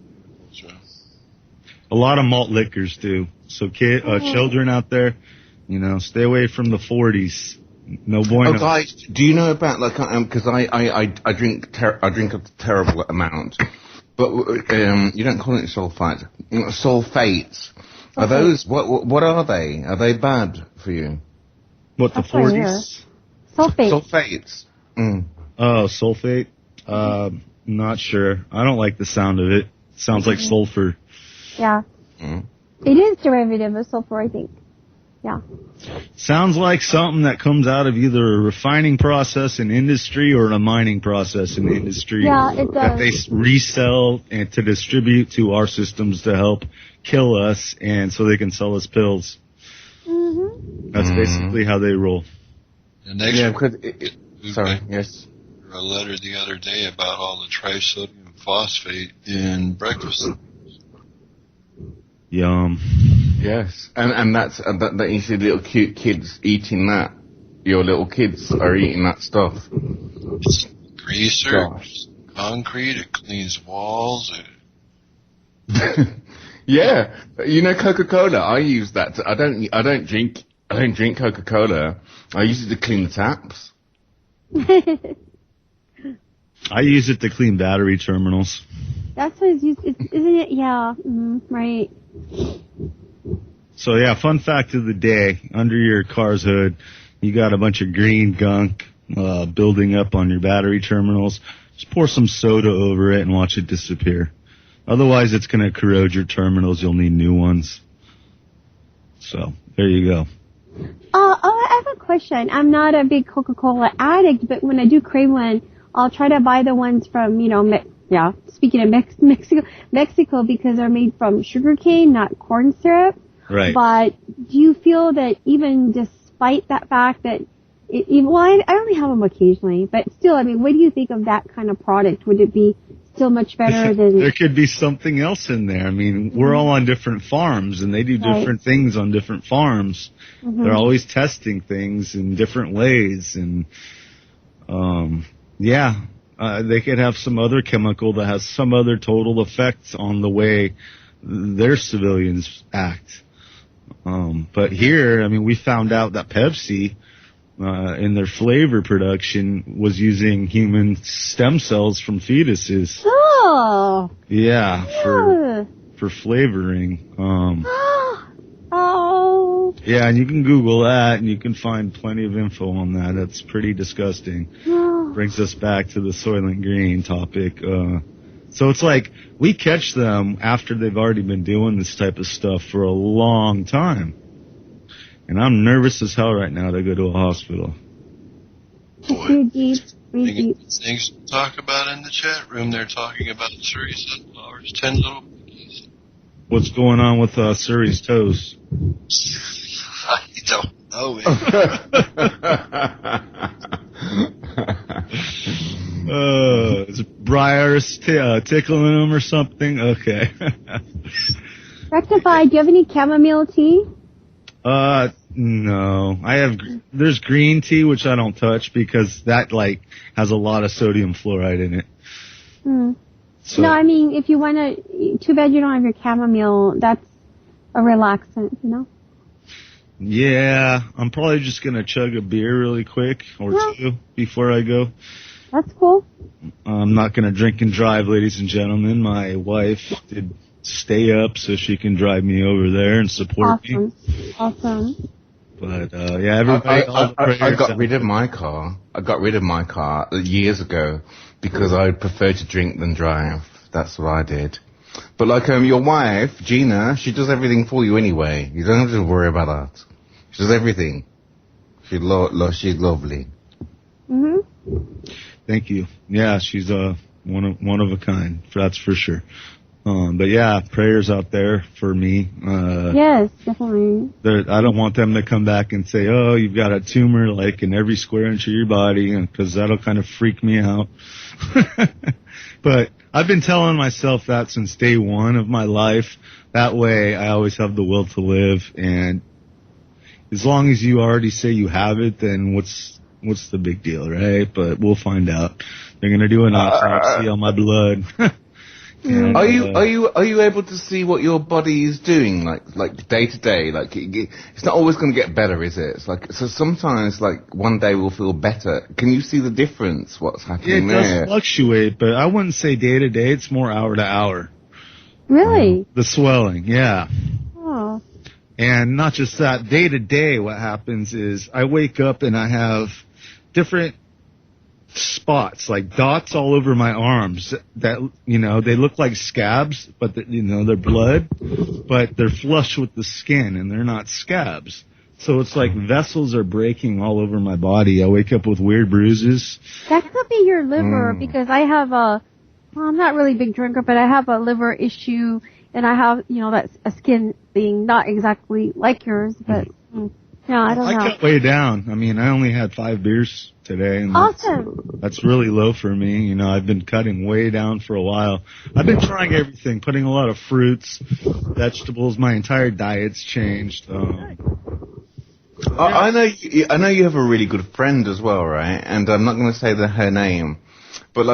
A lot of malt liquors do. So children out there, stay away from the 40s. No bueno. Oh, guys, do you know about, because I drink a terrible amount, but you don't call it sulfites. Sulfates. Are those, what are they? Are they bad for you? What, the 40s? Sulfate. Sulfates. Oh, sulfate? Not sure. I don't like the sound of it. Sounds like sulfur. Yeah. It is derivative of sulfur, I think. Yeah. Sounds like something that comes out of either a refining process in industry or a mining process in industry. Yeah, it does. That they resell and to distribute to our systems to help kill us, and so they can sell us pills. Mm-hmm. That's basically how they roll. The next sorry, yes. A letter the other day about all the trisodium phosphate in breakfast. Yum. Yes, and that's that you see little cute kids eating that. Your little kids are eating that stuff. It's greaser, concrete. It cleans walls. Yeah, Coca-Cola. I use that. I don't drink Coca-Cola. I use it to clean the taps. I use it to clean battery terminals. That's what it's used, isn't it? Yeah, right. So yeah, fun fact of the day, under your car's hood, you got a bunch of green gunk building up on your battery terminals. Just pour some soda over it and watch it disappear. Otherwise, it's going to corrode your terminals. You'll need new ones. So, there you go. I have a question. I'm not a big Coca-Cola addict, but when I do crave one, I'll try to buy the ones from, speaking of Mexico, because they're made from sugarcane, not corn syrup. Right. But do you feel that even despite that fact that I only have them occasionally, but still, what do you think of that kind of product? Would it be still much better than... There could be something else in there. We're all on different farms, and they do different things on different farms. Mm-hmm. They're always testing things in different ways, and they could have some other chemical that has some other total effect on the way their civilians act. But here, we found out that Pepsi, in their flavor production, was using human stem cells from fetuses. Oh! Yeah, for flavoring. Oh! Yeah, and you can Google that, and you can find plenty of info on that. That's pretty disgusting. brings us back to the Soylent Green topic. So it's like we catch them after they've already been doing this type of stuff for a long time. And I'm nervous as hell right now to go to a hospital. Things to talk about in the chat room. They're talking about Surrey sunflowers, 10 little cookies. What's going on with Surrey's toast? I don't know. Is Briar's tickling them or something? Okay. Rectify, do you have any chamomile tea? No. There's green tea, which I don't touch because that, has a lot of sodium fluoride in it. So, no, I mean, if you want to, too bad you don't have your chamomile. That's a relaxant, Yeah, I'm probably just going to chug a beer really quick or two before I go. That's cool. I'm not going to drink and drive, ladies and gentlemen. My wife did stay up so she can drive me over there and support me. Awesome. But, everybody... I got rid of my car. I got rid of my car years ago because I prefer to drink than drive. That's what I did. But your wife, Gina, she does everything for you anyway. You don't have to worry about that. She does everything. She's lovely. Thank you. Yeah, she's one of a kind. That's for sure. But yeah, prayers out there for me. Yes, definitely. I don't want them to come back and say, "Oh, you've got a tumor in every square inch of your body," because that'll kind of freak me out. But I've been telling myself that since day one of my life. That way, I always have the will to live. And as long as you already say you have it, then what's the big deal, right? But we'll find out. They're gonna do an autopsy on my blood. And, are you able to see what your body is doing like day to day? It's not always going to get better, is it? So sometimes one day we'll feel better. Can you see the difference? What's happening there? It does fluctuate, but I wouldn't say day to day. It's more hour to hour. Really? The swelling, yeah. Oh. And not just that, day to day, what happens is I wake up and I have different spots, dots all over my arms that, they look like scabs, but they're blood, but they're flush with the skin and they're not scabs. So it's like vessels are breaking all over my body. I wake up with weird bruises. That could be your liver because I have I'm not really a big drinker, but I have a liver issue and I have, that's a skin thing, not exactly like yours, but yeah, I don't know. I cut way down. I mean, I only had 5 beers today. And awesome. That's really low for me. I've been cutting way down for a while. I've been trying everything, putting a lot of fruits, vegetables. My entire diet's changed. I know you have a really good friend as well, right? And I'm not going to say her name, but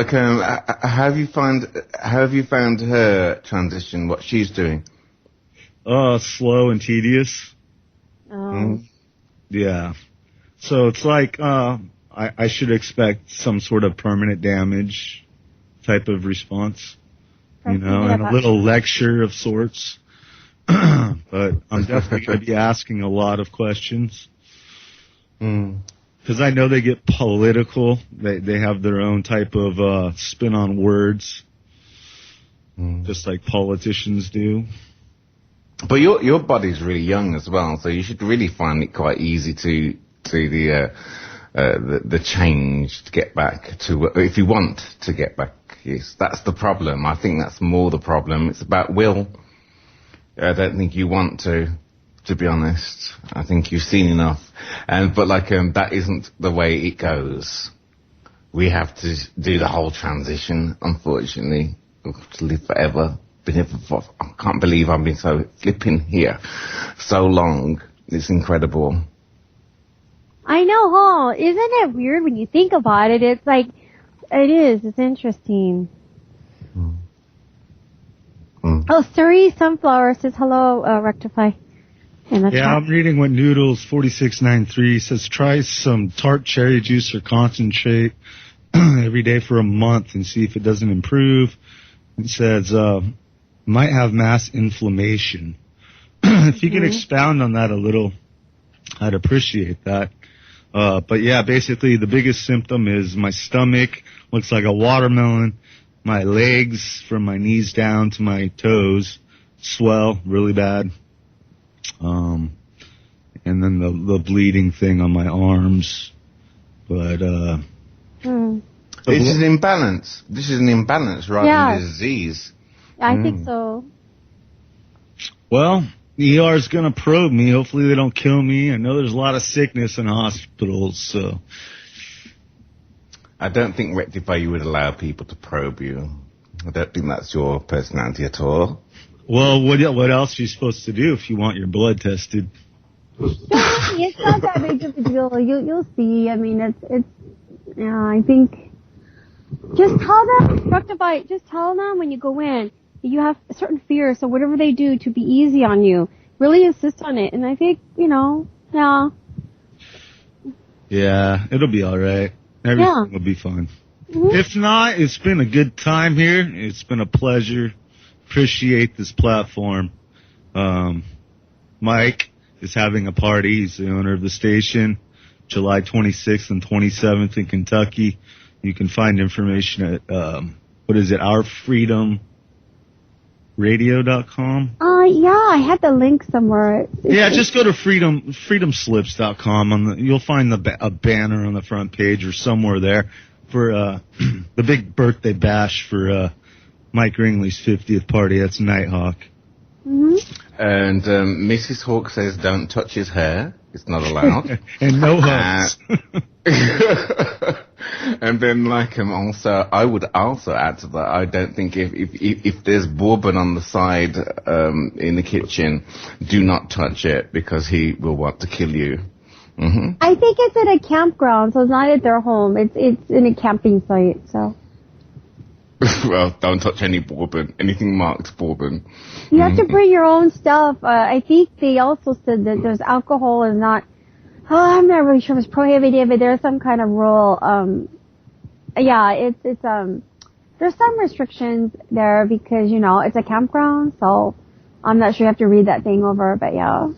have you found her transition? What she's doing? Slow and tedious. Yeah. So it's I should expect some sort of permanent damage type of response, and a little lecture of sorts. But I'm definitely going to be asking a lot of questions. Because I know they get political. They have their own type of spin on words, just like politicians do. But your body's really young as well, so you should really find it quite easy to the change to get back to, if you want to get back. Yes, that's the problem. I think that's more the problem. It's about will. I don't think you want to be honest. I think you've seen enough. But that isn't the way it goes. We have to do the whole transition, unfortunately, to live forever. Been here for, I can't believe I've been so flipping here so long. It's incredible. I know, huh? Isn't it weird when you think about it? It's it's interesting. Oh, Surrey Sunflower says hello, Rectify. I'm reading what Noodles4693 says. Try some tart cherry juice or concentrate every day for a month and see if it doesn't improve. It says, might have mass inflammation. If you could expound on that a little, I'd appreciate that. But yeah, basically the biggest symptom is my stomach looks like a watermelon. My legs from my knees down to my toes swell really bad. And then the bleeding thing on my arms. But, This is an imbalance. This is an imbalance rather than a disease. I think so. Well, the ER is going to probe me. Hopefully they don't kill me. I know there's a lot of sickness in hospitals, so. I don't think Rectify you would allow people to probe you. I don't think that's your personality at all. Well, what else are you supposed to do if you want your blood tested? It's not that big of a deal. You'll see. I mean, it's. Yeah, I think. Just tell them, Rectify. Just tell them when you go in that you have a certain fear. So whatever they do to be easy on you, really insist on it. And I think yeah. Yeah, it'll be all right. Everything will be fine. Mm-hmm. If not, it's been a good time here. It's been a pleasure. Appreciate this platform. Mike is having a party. He's the owner of the station. July 26th and 27th in Kentucky. You can find information at, ourfreedomradio.com? Yeah, I had the link somewhere. Just go to freedomslips.com. You'll find a banner on the front page or somewhere there for the big birthday bash for Mike Ringley's 50th party. That's Nighthawk. Mm-hmm. And Mrs. Hawk says don't touch his hair. It's not allowed. And no hugs. And then, also, I would also add to that, I don't think if there's bourbon on the side in the kitchen, do not touch it because he will want to kill you. Mm-hmm. I think it's at a campground, so it's not at their home. It's in a camping site, so. Well, don't touch any bourbon, anything marked bourbon. You have to bring your own stuff. I think they also said that there's alcohol is not, I'm not really sure if it's prohibited, but there's some kind of rule. There's some restrictions there because, it's a campground, so I'm not sure you have to read that thing over, but yeah.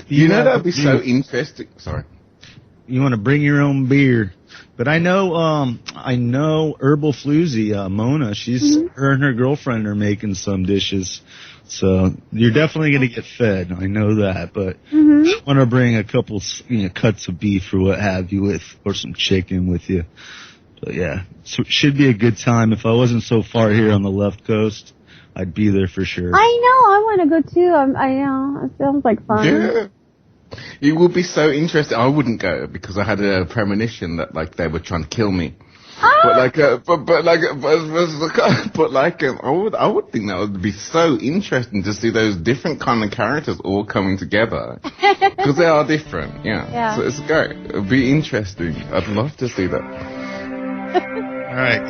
You know, that'd be so interesting. Sorry. You want to bring your own beer. But I know Herbal Floozy, Mona, her and her girlfriend are making some dishes. So you're definitely going to get fed. I know that, but I want to bring a couple, cuts of beef or what have you or some chicken with you. So yeah, so it should be a good time. If I wasn't so far here on the left coast, I'd be there for sure. I know. I want to go too. I know. It sounds like fun. Yeah. It would be so interesting. I wouldn't go because I had a premonition that they were trying to kill me. But I would think that would be so interesting to see those different kind of characters all coming together because they are different. Yeah. So it's great. It'd be interesting. I'd love to see that. All right, guys.